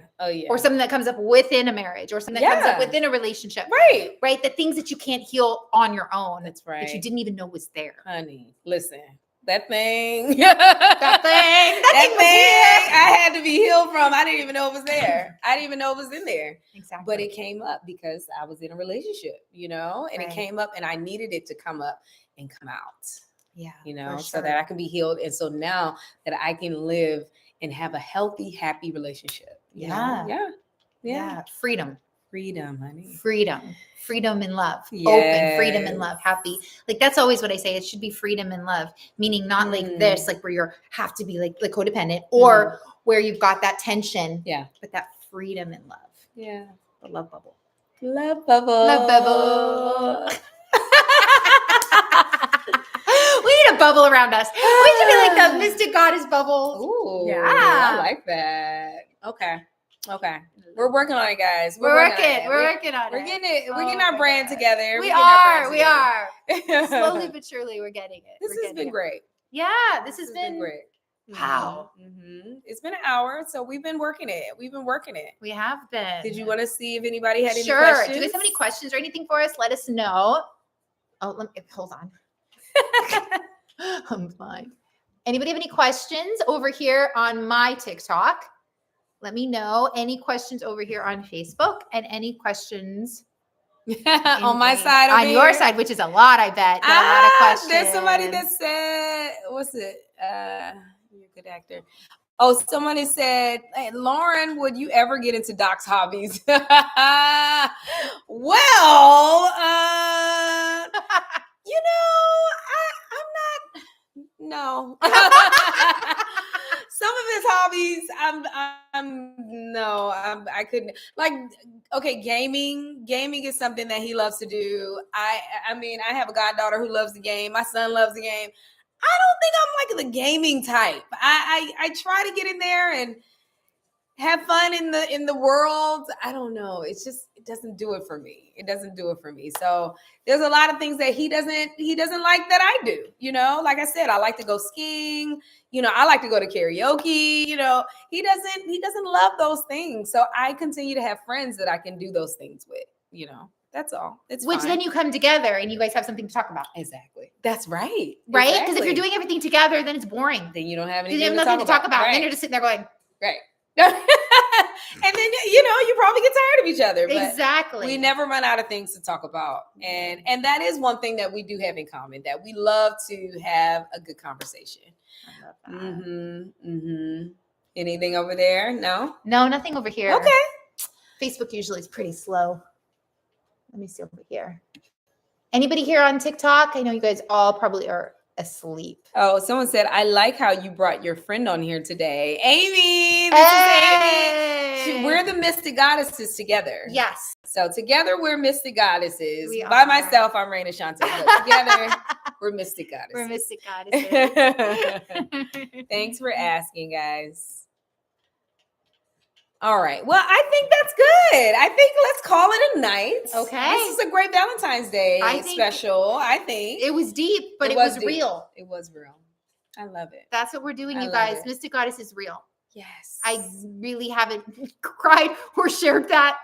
Speaker 1: Or something that comes up within a marriage or something that comes up within a relationship. Right. The things that you can't heal on your own.
Speaker 2: That's right.
Speaker 1: That you didn't even know was there.
Speaker 2: Honey, listen. That thing.
Speaker 1: That thing.
Speaker 2: I had to be healed from. I didn't even know it was there. I didn't even know it was in there.
Speaker 1: Exactly.
Speaker 2: But it came up because I was in a relationship, you know, and it came up and I needed it to come up and come out.
Speaker 1: Yeah.
Speaker 2: You know, so that I can be healed. And so now that I can live and have a healthy, happy relationship.
Speaker 1: Yeah. Freedom, honey. Freedom and love. Open, freedom and love, happy. Like that's always what I say. It should be freedom and love, meaning not like this, like where you have to be like codependent or where you've got that tension.
Speaker 2: Yeah.
Speaker 1: But that freedom and love.
Speaker 2: Yeah.
Speaker 1: The love bubble.
Speaker 2: Love bubble.
Speaker 1: Love bubble. We need a bubble around us. We should be like the mystic goddess bubble.
Speaker 2: Ooh. Yeah. I like that. Okay. We're working on it, guys.
Speaker 1: We're working on it. We're
Speaker 2: getting it. We're getting our brand together.
Speaker 1: We are. Slowly but surely, we're getting it.
Speaker 2: This has been great.
Speaker 1: Yeah, this has been
Speaker 2: great.
Speaker 1: Wow.
Speaker 2: It's been an hour, so we've been working it.
Speaker 1: We have been.
Speaker 2: Did you want to see if anybody had any questions?
Speaker 1: Do you guys have any questions or anything for us? Let us know. Oh, hold on. I'm fine. Anybody have any questions over here on my TikTok? Let me know. Any questions over here on Facebook and any questions
Speaker 2: on my side?
Speaker 1: On your side, which is a lot, I bet. A lot of questions.
Speaker 2: There's somebody that said, what's it? You're a good actor. Oh, somebody said, hey, Lauren, would you ever get into Doc's hobbies? Well, you know, I'm not. No. Some of his hobbies, I couldn't like. Okay, gaming is something that he loves to do. I mean, I have a goddaughter who loves the game. My son loves the game. I don't think I'm like the gaming type. I try to get in there and have fun in the world. I don't know. It doesn't do it for me. So there's a lot of things that he doesn't like that I do. You know, like I said, I like to go skiing. You know, I like to go to karaoke. You know, he doesn't love those things. So I continue to have friends that I can do those things with. You know, that's all. Which
Speaker 1: then you come together and you guys have something to talk about.
Speaker 2: Exactly. That's right.
Speaker 1: Right? Because if you're doing everything together, then it's boring.
Speaker 2: Then you don't have anything
Speaker 1: to talk about.
Speaker 2: Right.
Speaker 1: And then you're just sitting there going,
Speaker 2: right. And then, you know, you probably get tired of each other. But
Speaker 1: exactly.
Speaker 2: We never run out of things to talk about. And that is one thing that we do have in common, that we love to have a good conversation.
Speaker 1: I love that.
Speaker 2: Anything over there? No,
Speaker 1: nothing over here.
Speaker 2: Okay.
Speaker 1: Facebook usually is pretty slow. Let me see over here. Anybody here on TikTok? I know you guys all probably are asleep.
Speaker 2: Oh, someone said, I like how you brought your friend on here today. Amy. This is Amy. We're the Mystic Goddesses together.
Speaker 1: Yes.
Speaker 2: So together we're Mystic Goddesses. By myself, I'm Raina Shante. But together, we're Mystic Goddesses.
Speaker 1: We're Mystic Goddesses.
Speaker 2: Thanks for asking, guys. All right. Well, I think that's good. I think let's call it a night.
Speaker 1: Okay.
Speaker 2: This is a great Valentine's Day special, I think.
Speaker 1: It was deep, but it was real.
Speaker 2: It was real. I love it.
Speaker 1: That's what we're doing, you guys. Mystic Goddess is real.
Speaker 2: Yes.
Speaker 1: I really haven't cried or shared that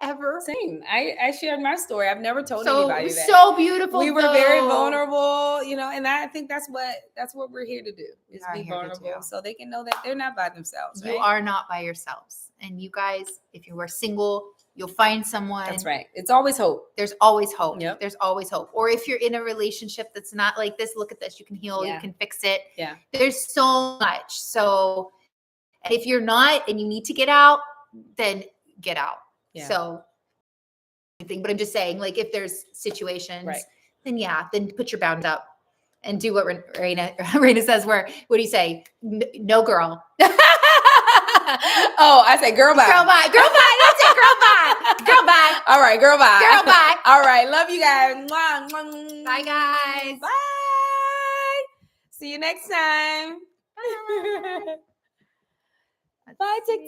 Speaker 1: ever.
Speaker 2: Same. I shared my story. I've never told anybody that.
Speaker 1: So beautiful.
Speaker 2: We were very vulnerable, you know, and I think that's what we're here to do, is be vulnerable so they can know that they're not by themselves.
Speaker 1: You are not by yourselves. And you guys, if you are single, you'll find someone.
Speaker 2: That's right. It's always hope.
Speaker 1: There's always hope.
Speaker 2: Yep.
Speaker 1: There's always hope. Or if you're in a relationship that's not like this, look at this. You can heal. You can fix it.
Speaker 2: Yeah.
Speaker 1: There's so much. So if you're not and you need to get out, then get out. Yeah. So, but I'm just saying, like, if there's situations, then put your bounds up and do what Raina says. What do you say? No, girl.
Speaker 2: Oh, I say girl bye.
Speaker 1: Girl bye. Girl bye. That's it. Girl bye. Girl bye.
Speaker 2: All right, girl bye.
Speaker 1: Girl bye.
Speaker 2: All right, love you guys.
Speaker 1: Bye, guys.
Speaker 2: Bye. See you next time. Bye, TikTok.